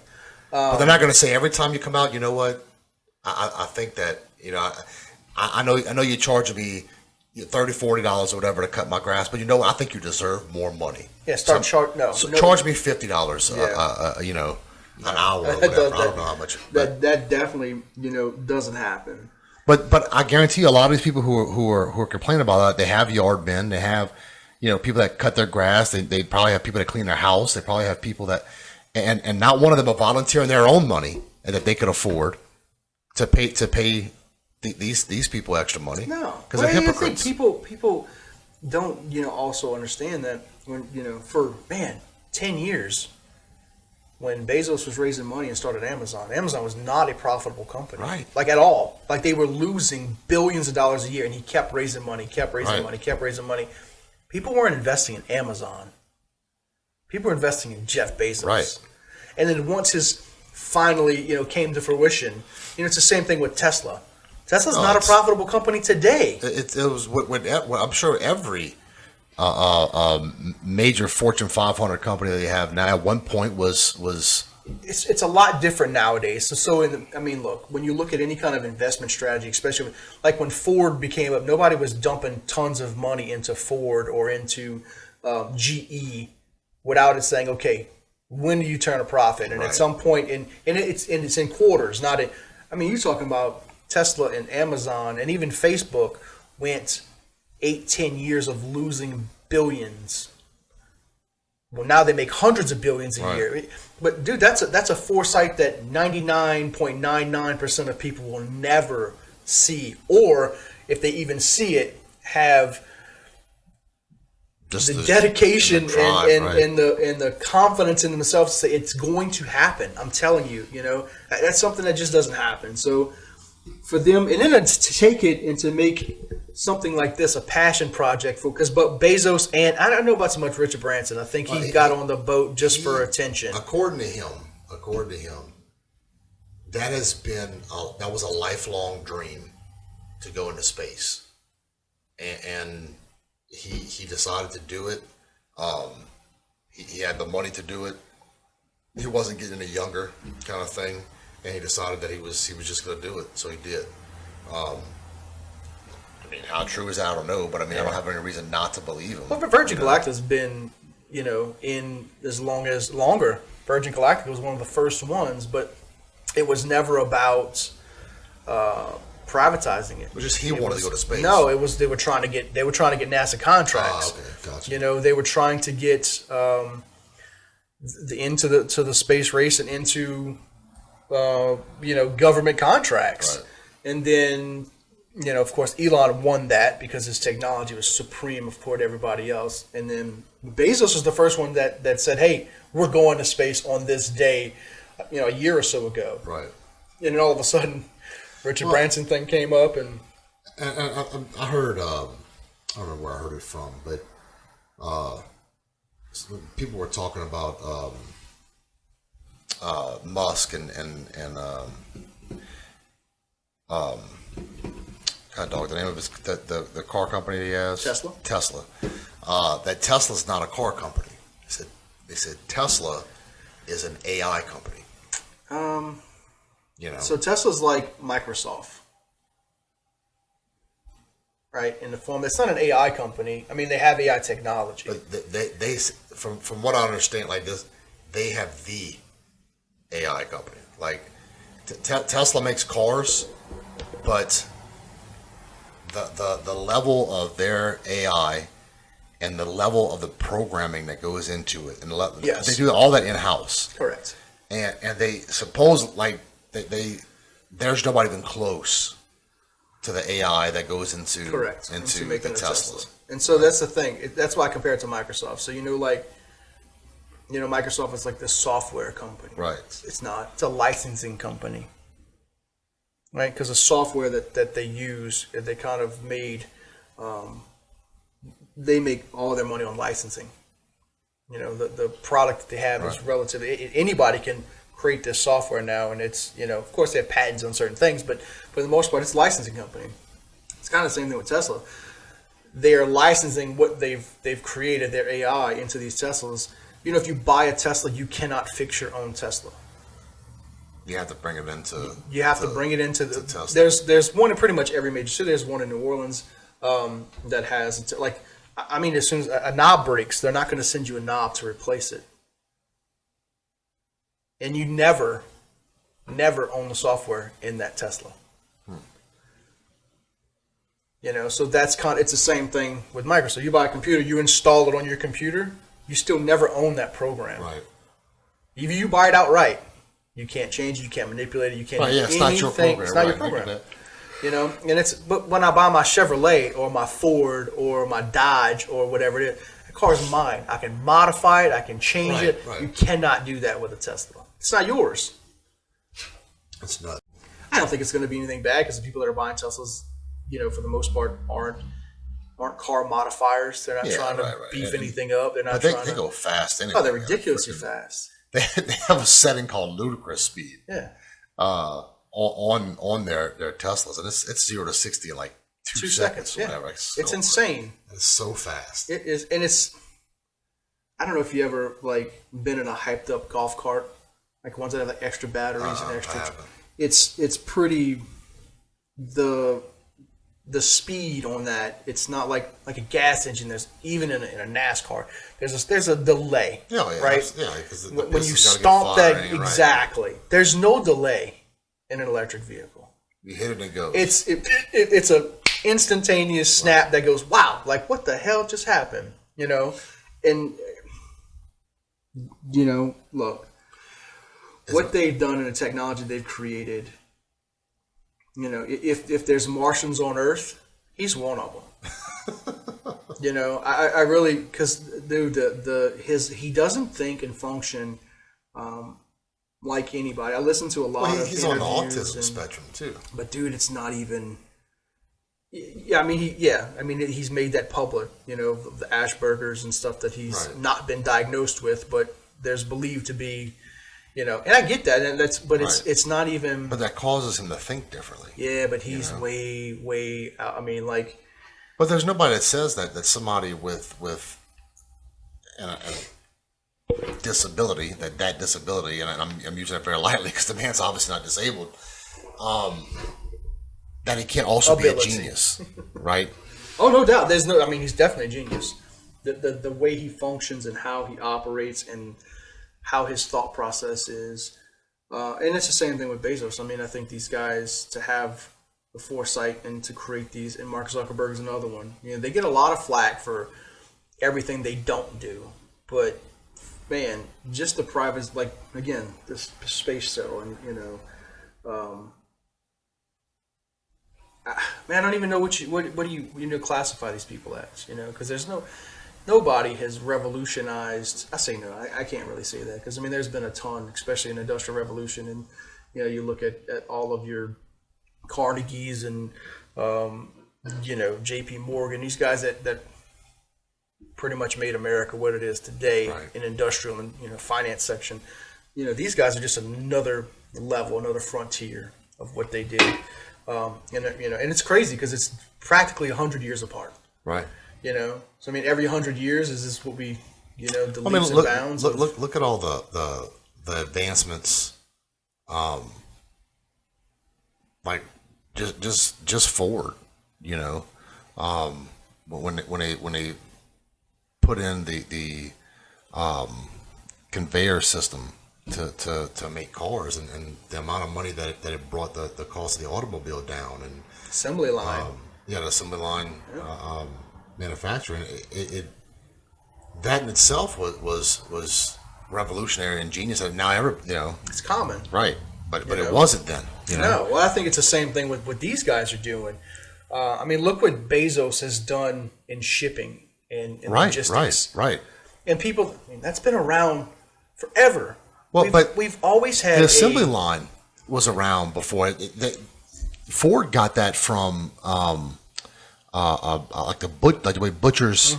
But they're not going to say every time you come out, you know what? I think that, I know you charge me $30, $40 or whatever to cut my grass, but you know what? I think you deserve more money. Yeah, charge me $50, an hour or whatever. I don't know how much. That definitely, doesn't happen. But I guarantee you a lot of these people who are complaining about that, they have yard men, they have, people that cut their grass, they probably have people that clean their house, they probably have people that, and not one of them are volunteering their own money and that they could afford to pay these people extra money. No, because they're hypocrites. People don't also understand that when for 10 years when Bezos was raising money and started Amazon was not a profitable company, right? Like at all. Like they were losing billions of dollars a year, and he kept raising money, kept raising money. People weren't investing in Amazon People are investing in Jeff Bezos. Right. And then once his finally, came to fruition, it's the same thing with Tesla. Tesla's not a profitable company today. It was what I'm sure every major Fortune 500 company they have now at one point was. It's a lot different nowadays. So look, when you look at any kind of investment strategy, especially like when Ford became up, nobody was dumping tons of money into Ford or into GE without it saying, okay, when do you turn a profit? And at some point, it's in quarters, not in. You're talking about Tesla and Amazon and even Facebook went 8-10 years of losing billions. Well, now they make hundreds of billions a year. But dude, that's a foresight that 99.99% of people will never see, or if they even see it, have the dedication and the confidence in themselves to say it's going to happen. I'm telling you, that's something that just doesn't happen. So for them, and then to take it and to make something like this a passion project but Bezos, and I don't know about so much Richard Branson. I think he got on the boat just for attention. According to him, that was a lifelong dream to go into space, and he decided to do it. He had the money to do it. He wasn't getting any younger, kind of thing, and he decided that he was just going to do it. So he did. How true is that? I don't know, but I don't have any reason not to believe him. Well, Virgin Galactic's been, in longer. Virgin Galactic was one of the first ones, but it was never about privatizing it. He wanted to go to space. No, it was they were trying to get NASA contracts. Okay, gotcha. They were trying to get into the space race and into government contracts, and then. Of course, Elon won that because his technology was supreme, of course, to everybody else. And then Bezos was the first one that said, hey, we're going to space on this day, a year or so ago. Right. And then all of a sudden, Richard Branson thing came up. And I heard, I don't know where I heard it from, but people were talking about Musk and the name of his the car company he has, Tesla. That Tesla's not a car company. They said Tesla is an AI company. So Tesla's like Microsoft, right? In the form, it's not an AI company. They have AI technology. But they from what I understand, like this, they have the AI company. Like Tesla makes cars, but the level of their AI and the level of the programming that goes into it, and they do all that in house. Correct. And they suppose there's nobody even close to the AI that goes into making the Teslas. And so that's the thing. That's why I compare it to Microsoft. So Microsoft is like this software company. Right. It's not. It's a licensing company. Right, because the software that they use, they kind of made, they make all of their money on licensing. The product that they have is relatively, anybody can create this software now, and it's, of course they have patents on certain things, but for the most part, it's a licensing company. It's kind of the same thing with Tesla. They are licensing what they've created, their AI, into these Teslas. If you buy a Tesla, you cannot fix your own Tesla. You have to bring it into. You have to bring it into the. Tesla. There's one in pretty much every major city. There's one in New Orleans that has as soon as a knob breaks, they're not going to send you a knob to replace it, and you never own the software in that Tesla. So that's it's the same thing with Microsoft. You buy a computer, you install it on your computer, you still never own that program. Right. If you buy it outright. You can't change it. You can't manipulate it. You can't do anything. It's not your program. It's not your program. And but when I buy my Chevrolet or my Ford or my Dodge or whatever it is, the car's mine. I can modify it. I can change it. Right. You cannot do that with a Tesla. It's not yours. It's not. I don't think it's going to be anything bad because the people that are buying Teslas, for the most part, aren't aren't car modifiers. They're not trying to beef anything up. They're not trying they go fast anyway. Oh, they're ridiculously fast. They have a setting called ludicrous speed. Yeah. On their Teslas, and it's 0 to 60 in like 2 seconds or whatever. It's insane. It's so fast. It is, and it's. I don't know if you ever like been in a hyped up golf cart, like ones that have like extra batteries and extra. It's pretty. The speed on that, it's not like a gas engine. There's even in a NASCAR, there's a delay. Right? Yeah, because when you stomp that exactly, there's no delay in an electric vehicle. You hit it and it goes. It's a instantaneous snap that goes, wow, like what the hell just happened? And look, what they've done in the technology they've created. If there's Martians on Earth, he's one of them. I really, because dude, he doesn't think and function like anybody. I listen to a lot of he's on the autism spectrum too. But dude, it's not even. Yeah, I mean, he's made that public. The Asperger's and stuff that he's not been diagnosed with, but there's believed to be. And I get that, and it's not even. But that causes him to think differently. Yeah, but he's way. I mean, like. But there's nobody that says that somebody with a disability, that disability, and I'm using it very lightly because the man's obviously not disabled. That he can't also be a genius, right? Oh, no doubt. He's definitely a genius. The way he functions and how he operates and how his thought process is. And it's the same thing with Bezos. I mean, I think these guys, to have the foresight and to create these, and Mark Zuckerberg is another one. They get a lot of flack for everything they don't do. But, man, just the private, like, again, this space shuttle, and, man, I don't even know what do you classify these people as, because there's nobody has revolutionized. I say no, I can't really say that because there's been a ton, especially in the Industrial Revolution, and you look at all of your Carnegies and J.P. Morgan, these guys that pretty much made America what it is today in industrial and finance section. These guys are just another level, another frontier of what they did. And it's crazy because it's practically 100 years apart. Right. So every 100 years is this what we, the leaps and bounds. Look at all the advancements, like just Ford, when they put in the conveyor system to make cars and the amount of money that it brought the cost of the automobile down and assembly line. The assembly line manufacturing. It that in itself was revolutionary and genius. And now it's common, right? But it wasn't then. No, well, I think it's the same thing with what these guys are doing. Look what Bezos has done in shipping and logistics. Right. And people, that's been around forever. Well, we've always had the assembly line was around before. Ford got that from like the way butchers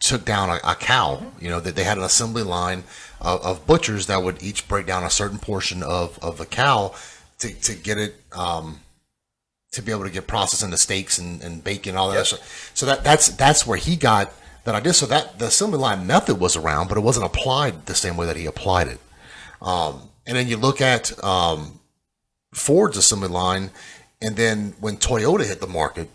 took down a cow. That they had an assembly line of butchers that would each break down a certain portion of the cow to get it to be able to get processed into steaks and bacon and all that stuff. So that's where he got that idea. So that the assembly line method was around, but it wasn't applied the same way that he applied it. And then you look at Ford's assembly line, and then when Toyota hit the market,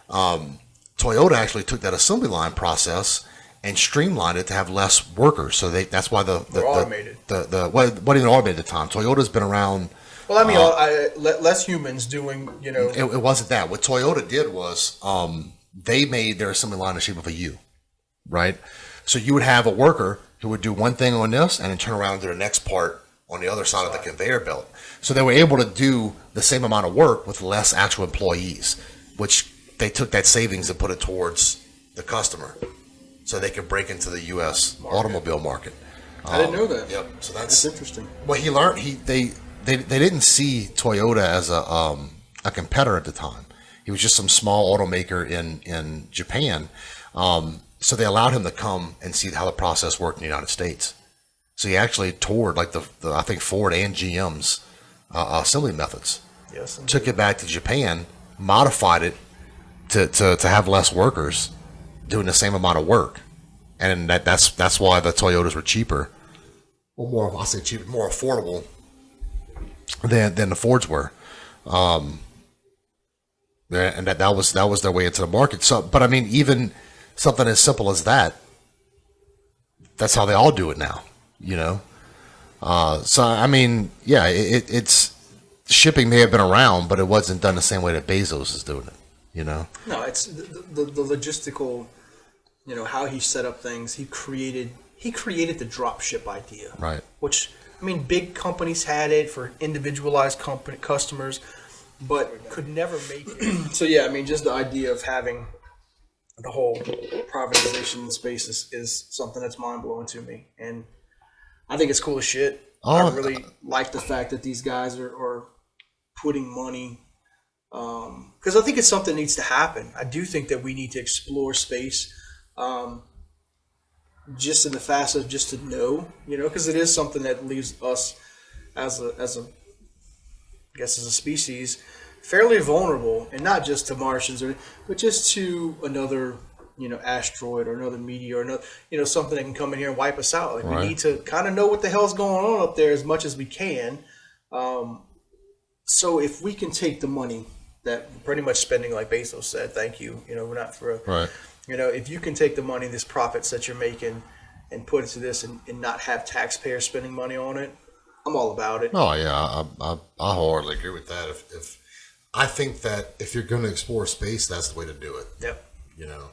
Toyota actually took that assembly line process and streamlined it to have less workers. So that's why the automated. What even automated at the time? Toyota's been around. Well, less humans doing. It wasn't that. What Toyota did was they made their assembly line in the shape of a U, right? So you would have a worker who would do one thing on this and then turn around and do the next part on the other side of the conveyor belt. So they were able to do the same amount of work with less actual employees, which they took that savings and put it towards the customer, so they could break into the U.S. automobile market. I didn't know that. Yep. So that's interesting. Well, he learned. They didn't see Toyota as a competitor at the time. He was just some small automaker in Japan. So they allowed him to come and see how the process worked in the United States. So he actually toured like the I think Ford and GM's assembly methods. Yes, indeed. Took it back to Japan, modified it to have less workers doing the same amount of work, and that's why the Toyotas were cheaper, or more, I'll say cheaper, more affordable than the Fords were. And that was their way into the market. So, but I mean, even something as simple as that, that's how they all do it now, you know? So, I mean, yeah, it's shipping may have been around, but it wasn't done the same way that Bezos is doing it, you know? No, it's the logistical, you know, how he set up things. He created the drop ship idea. Right. Which, I mean, big companies had it for individualized customers, but could never make it. So, yeah, I mean, just the idea of having the whole privatization space is something that's mind-blowing to me. And I think it's cool as shit. I really like the fact that these guys are putting money, because I think it's something that needs to happen. I do think that we need to explore space, just in the facet of just to know, you know, because it is something that leaves us as a species fairly vulnerable, and not just to Martians, but just to another, you know, asteroid or another meteor or another, you know, something that can come in here and wipe us out. Like, we need to kind of know what the hell's going on up there as much as we can. So if we can take the money that pretty much spending, like Bezos said, thank you, you know, we're not for a, you know, if you can take the money, this profits that you're making, and put it to this, and not have taxpayers spending money on it, I'm all about it. Oh yeah, I wholeheartedly agree with that. If I think that if you're going to explore space, that's the way to do it. Yep. You know,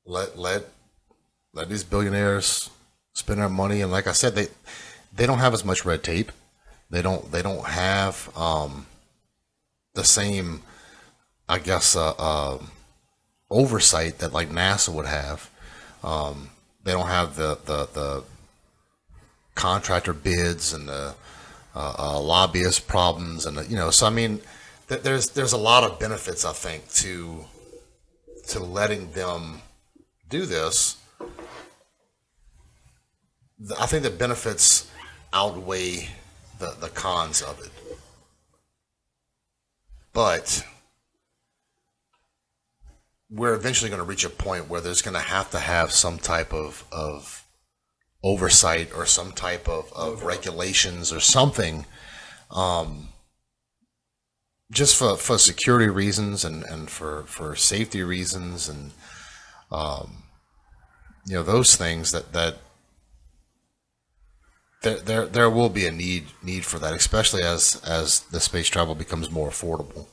let these billionaires spend their money, and like I said, they don't have as much red tape. They don't have the same, I guess, oversight that like NASA would have. They don't have the contractor bids and the lobbyist problems, and you know. So I mean, there's a lot of benefits, I think, to letting them do this. I think the benefits outweigh the cons of it. But we're eventually going to reach a point where there's going to have some type of oversight or some type of regulations or something, just for security reasons and for safety reasons, and you know, those things that there will be a need for that, especially as the space travel becomes more affordable.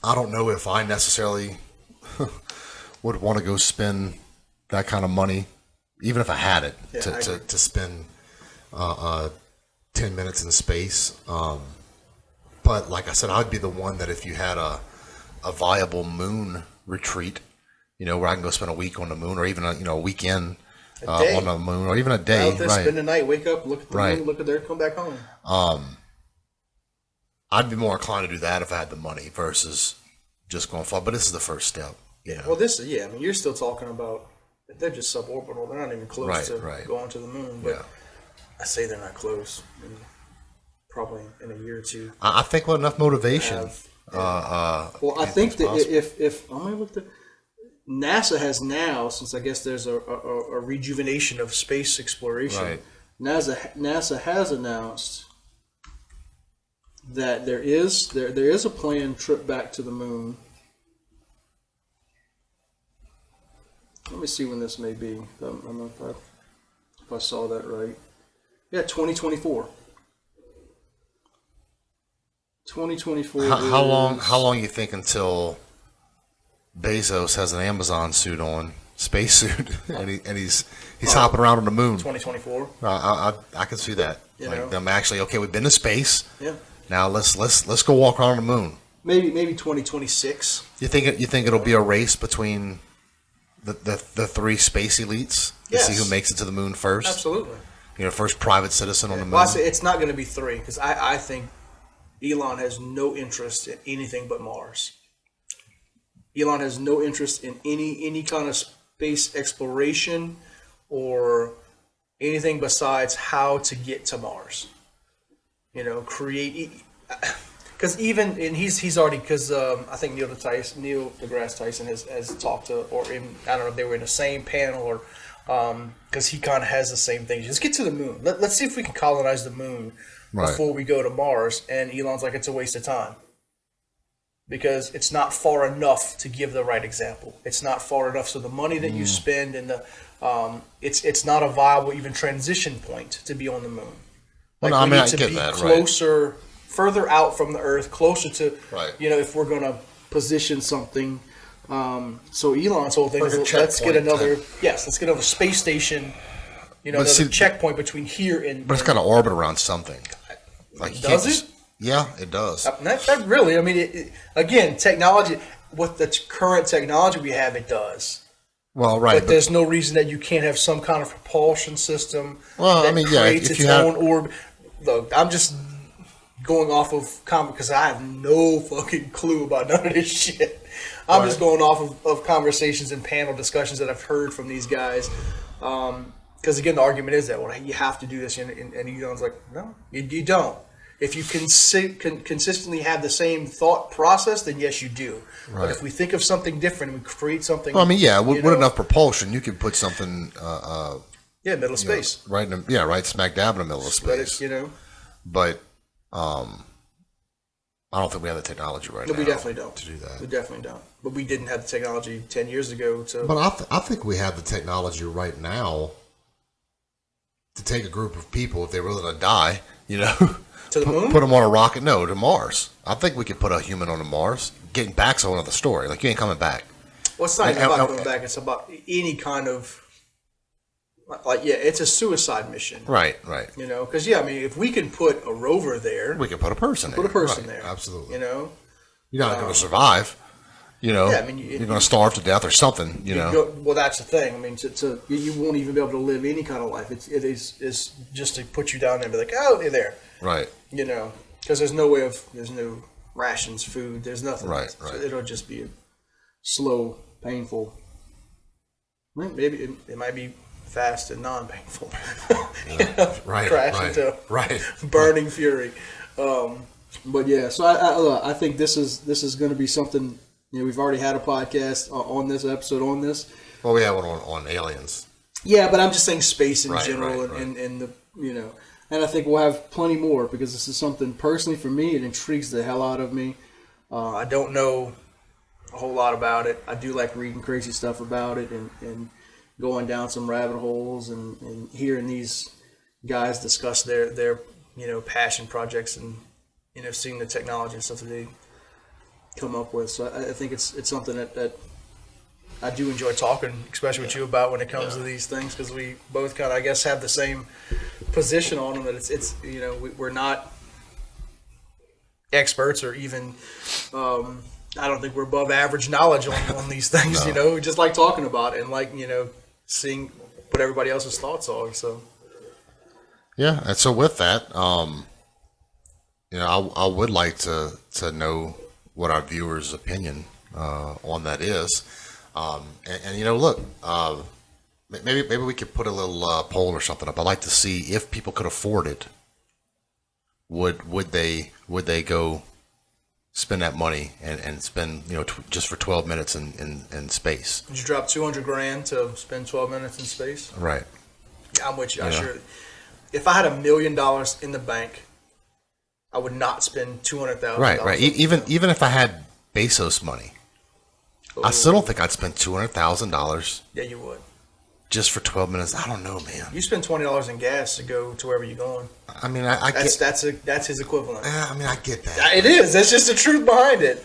I don't know if I necessarily would want to go spend that kind of money, even if I had it, to spend 10 minutes in space. But like I said, I'd be the one that if you had a viable moon retreat, you know, where I can go spend a week on the moon, or even a weekend on the moon, or even a day. Out there, spend the night, wake up, look at the moon, look at there, come back home. I'd be more inclined to do that if I had the money versus just going far. But this is the first step. Yeah. Well, I mean, you're still talking about, they're just suborbital. They're not even close to going to the moon. But I say they're not close. Probably in a year or two. I think with enough motivation. Well, I think that if I'm going to look at NASA has now, since I guess there's a rejuvenation of space exploration, NASA has announced that there is a planned trip back to the moon. Let me see when this may be. I don't know if I saw that right. Yeah, 2024. 2024. How long you think until Bezos has an Amazon suit on, spacesuit, and he's hopping around on the moon? 2024. I can see that. You like know? them actually, okay, we've been to space. Yeah. Now let's go walk around on the moon. Maybe 2026. You think it'll be a race between the three space elites to see who makes it to the moon first? Absolutely. You know, first private citizen on the moon. Well, I say it's not going to be three, because I think Elon has no interest in anything but Mars. Elon has no interest in any kind of space exploration or anything besides how to get to Mars. Create. Because even and he's already because I think Neil deGrasse Tyson has talked to, or I don't know if they were in the same panel, or because he kind of has the same thing. Just get to the moon. Let's see if we can colonize the moon before we go to Mars. And Elon's like, it's a waste of time because it's not far enough to give the right example. It's not far enough. So the money that you spend and the it's not a viable even transition point to be on the moon. Like we need to be closer. Right. Further out from the Earth, closer to, if we're going to position something. So Elon's whole thing is let's get another space station, another checkpoint between here and... But it's got to orbit around something. Does it? Yeah, it does. Not really. I mean, again, technology, with the current technology we have, it does. Well, right. But there's no reason that you can't have some kind of propulsion system that creates its own orbit. Look, I'm just... going off of because I have no fucking clue about none of this shit. I'm just going off of conversations and panel discussions that I've heard from these guys. Because again, the argument is that you have to do this, and Elon's like, no, you don't. If you can consistently have the same thought process, then yes, you do. Right. But if we think of something different and we create something, with enough propulsion, you could put something, middle of space, right smack dab in the middle of space, but. I don't think we have the technology now. We definitely don't. To do that. We definitely don't. But we didn't have the technology 10 years ago. But I think we have the technology right now to take a group of people, if they were going to die, to the moon? Put them on a rocket. No, to Mars. I think we could put a human on Mars. Getting back's a whole other story. Like, you ain't coming back. Well, it's not even about coming back. It's about any kind of... it's a suicide mission. Right. Because, if we can put a rover there... We can put a person there. Absolutely. You're not going to survive. You're going to starve to death or something, well, that's the thing. I mean, you won't even be able to live any kind of life. It's just to put you down there and be like, oh, they're there. Right. Because there's no rations, food, there's nothing. Right. So it'll just be a slow, painful... Maybe it might be... fast and non-painful. Crash into burning fury. But yeah, so I think this is going to be something. We've already had a podcast on this episode on this. Well, we have one on aliens. Yeah, but I'm just saying space in general, and the and I think we'll have plenty more because this is something personally for me. It intrigues the hell out of me. I don't know a whole lot about it. I do like reading crazy stuff about it and going down some rabbit holes and hearing these guys discuss their passion projects and seeing the technology and stuff that they come up with. So I think it's something that I do enjoy talking, especially with you, about when it comes to these things, because we both kind of, I guess, have the same position on them. That it's we're not experts or even. I don't think we're above average knowledge on these things. No. We just like talking about it and seeing what everybody else's thoughts are. So, yeah, and so with that, I would like to know what our viewers' opinion on that is, look, maybe we could put a little poll or something up. I'd like to see if people could afford it. Would they go spend that money and spend just for 12 minutes in space? Would you drop $200,000 to spend 12 minutes in space? Right. Yeah, I'm with you. Sure. If I had $1 million in the bank, I would not spend $200,000. Right. Even if I had Bezos money, I still don't think I'd spend $200,000. Yeah, you would. Just for 12 minutes? I don't know, man. You spend $20 in gas to go to wherever you're going. I mean, I get... That's his equivalent. I mean, I get that. It is. That's just the truth behind it.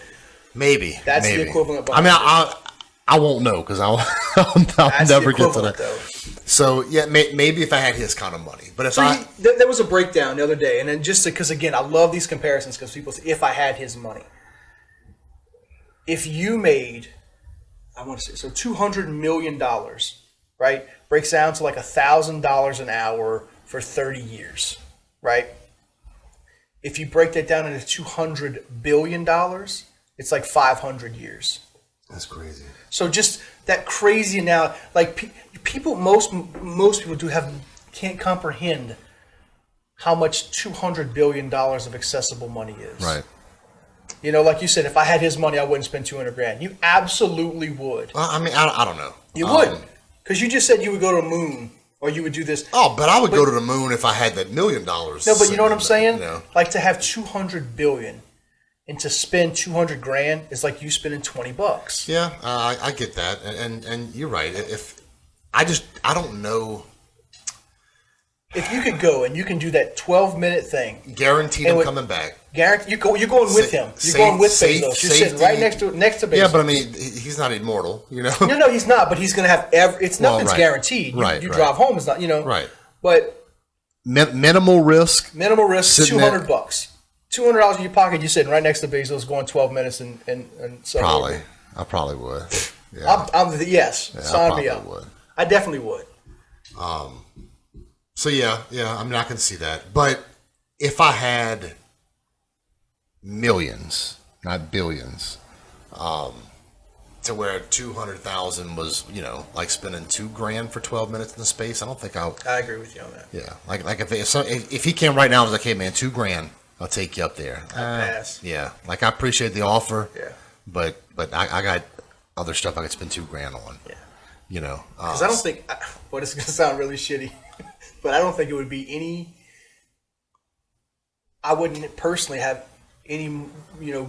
Maybe. That's the equivalent. I mean, I won't know because I'll never get to that. Though. So, yeah, maybe if I had his kind of money. But if there was a breakdown the other day, and then just because, again, I love these comparisons because people say, if I had his money. If you made, I want to say, so $200 million, right? Breaks down to like $1,000 an hour for 30 years, right? if you break that down into $200 billion, it's like 500 years. That's crazy. So just that crazy now, like people, most people can't comprehend how much $200 billion of accessible money is. Right. You know, like you said, if I had his money, I wouldn't spend $200,000. You absolutely would. Well, I mean, I don't know. You would, because you just said you would go to the moon, or you would do this. Oh, but I would go to the moon if I had that $1 million. No, but you know what I'm saying? You know? Like to have $200 billion and to spend $200,000 is like you spending $20. Yeah, I get that, and you're right. If I don't know. If you could go and you can do that 12-minute thing, guaranteed I'm coming back. Guarantee you're going with him. You're going with Bezos. You're sitting right next to Bezos. Yeah, but I mean, he's not immortal, you know. No, he's not. But he's going to have it's nothing's guaranteed. You drive home is not, you know. Right. But minimal risk. Minimal risk. $200. $200 in your pocket. You're sitting right next to Bezos, going 12 minutes and so. Probably, I probably would. Yeah. Yes. Sign me up. Would. I definitely would. So yeah. I mean, I can see that. But if I had millions, not billions, to where 200,000 was, you know, like spending $2,000 for 12 minutes in the space, I don't think I agree with you on that. Yeah, like if he came right now and was like, hey man, $2,000, I'll take you up there. I'd pass. Yeah, like I appreciate the offer. Yeah. But I got other stuff I could spend $2,000 on. Yeah. You know, because I don't think. Well, it's going to sound really shitty, but I don't think it would be any. I wouldn't personally have any,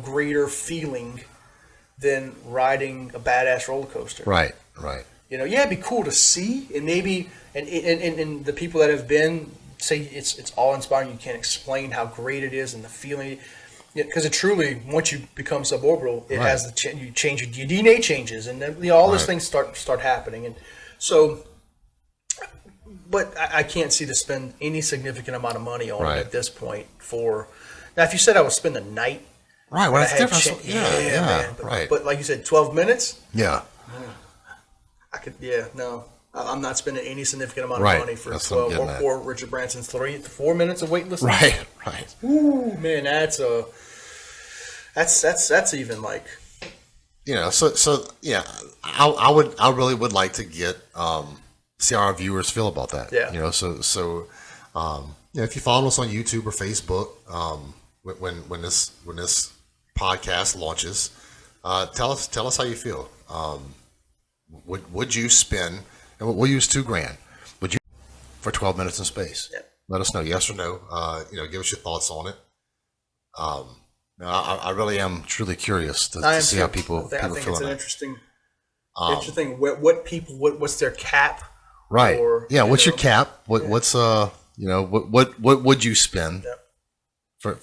greater feeling than riding a badass roller coaster. Right. Yeah, it'd be cool to see, and maybe, and the people that have been say it's all inspiring. You can't explain how great it is and the feeling. Because it truly, once you become suborbital, it has you change your DNA changes, and then all those things start happening, and so. But I can't see to spend any significant amount of money on it at this point. Now, if you said I would spend the night, right? Well, that's different. Man. Right. But like you said, 12 minutes. Yeah. I could. Yeah. No, I'm not spending any significant amount of money for 12 or for Richard Branson's 4 minutes of waitlist. Right. Ooh, man, that's even like. So yeah, I really would like to get see how our viewers feel about that. Yeah. So if you follow us on YouTube or Facebook, when this podcast launches, tell us how you feel. Would you spend? And we'll use $2,000. Would you for 12 minutes in space? Yeah. Let us know, yes or no. Give us your thoughts on it. I really am truly curious to see how people feel. I think it's an interesting. What's their cap? Right. What's your cap? What's what would you spend for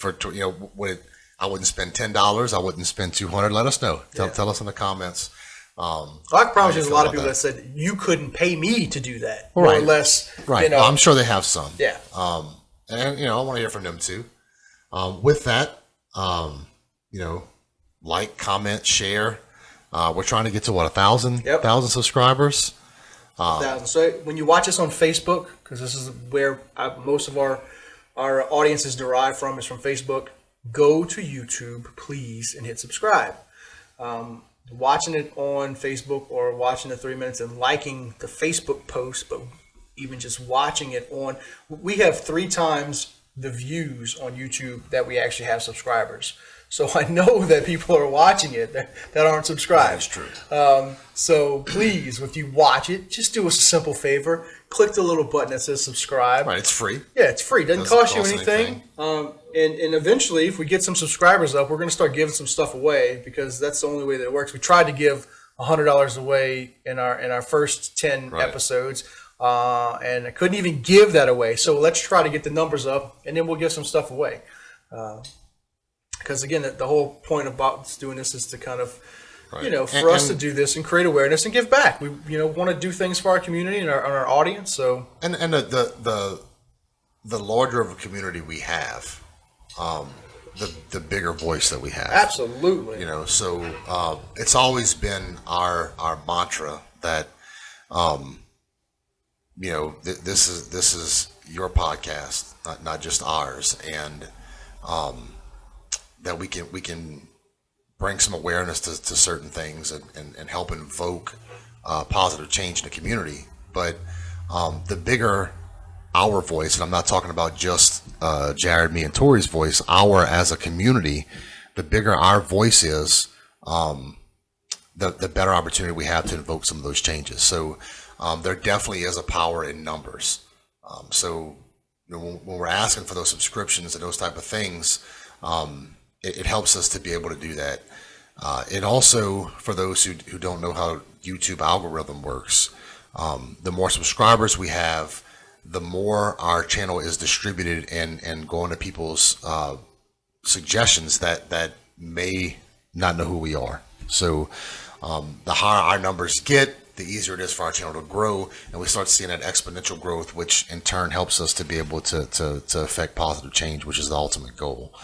I wouldn't spend $10. I wouldn't spend $200. Let us know. Tell us in the comments. I promise there's a lot of people that said you couldn't pay me to do that, more or less. Right. Well, I'm sure they have some. Yeah. And I want to hear from them too. With that, like, comment, share. We're trying to get to 1,000 subscribers. 1,000. So when you watch us on Facebook, because this is where most of our audience is derived from, is from Facebook. Go to YouTube, please, and hit subscribe. Watching it on Facebook or watching the 3 minutes and liking the Facebook post, but even just watching it we have 3 times the views on YouTube that we actually have subscribers. So I know that people are watching it that aren't subscribed. That's true. So please, if you watch it, just do us a simple favor. Click the little button that says subscribe. Right, it's free. Yeah, it's free. It doesn't cost you anything. And eventually, if we get some subscribers up, we're going to start giving some stuff away, because that's the only way that it works. We tried to give $100 away in our first 10 episodes, and I couldn't even give that away. So let's try to get the numbers up, and then we'll give some stuff away. Because again, the whole point about doing this is to kind of, for us to do this and create awareness and give back. We, want to do things for our community and our audience. So and the larger of a community we have, the bigger voice that we have. Absolutely. So it's always been our mantra that, this is your podcast, not just ours, and that we can bring some awareness to certain things and help invoke positive change in the community. But the bigger our voice, and I'm not talking about just Jarred, me, and Tori's voice, our as a community, the bigger our voice is, the better opportunity we have to invoke some of those changes. So there definitely is a power in numbers. So when we're asking for those subscriptions and those type of things, it helps us to be able to do that. It also, for those who don't know how YouTube algorithm works, the more subscribers we have, the more our channel is distributed and going to people's suggestions that may not know who we are. So the higher our numbers get, the easier it is for our channel to grow, and we start seeing that exponential growth, which in turn helps us to be able to affect positive change, which is the ultimate goal.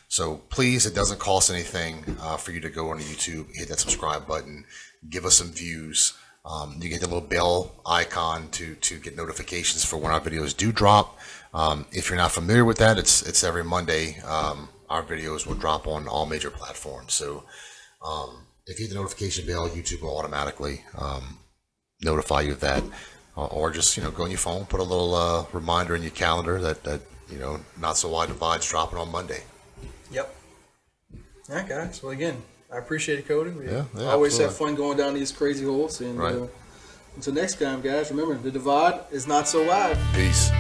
So please, it doesnn't cost anything for you to go on YouTube, hit that subscribe button, give us some views. You get the little bell icon to get notifications for when our videos do drop. If you're not familiar with that, it's every Monday. Our videos will drop on all major platforms. So if you hit the notification bell, YouTube will automatically notify you of that. Or just go on your phone, put a little reminder in your calendar that Not So Wide Divide's dropping on Monday. Yep. All right, guys. Well, again, I appreciate it, Coty. We Yeah, always absolutely. have fun going down these crazy holes. And Right. until next time, guys, remember, the divide is not so wide. Peace.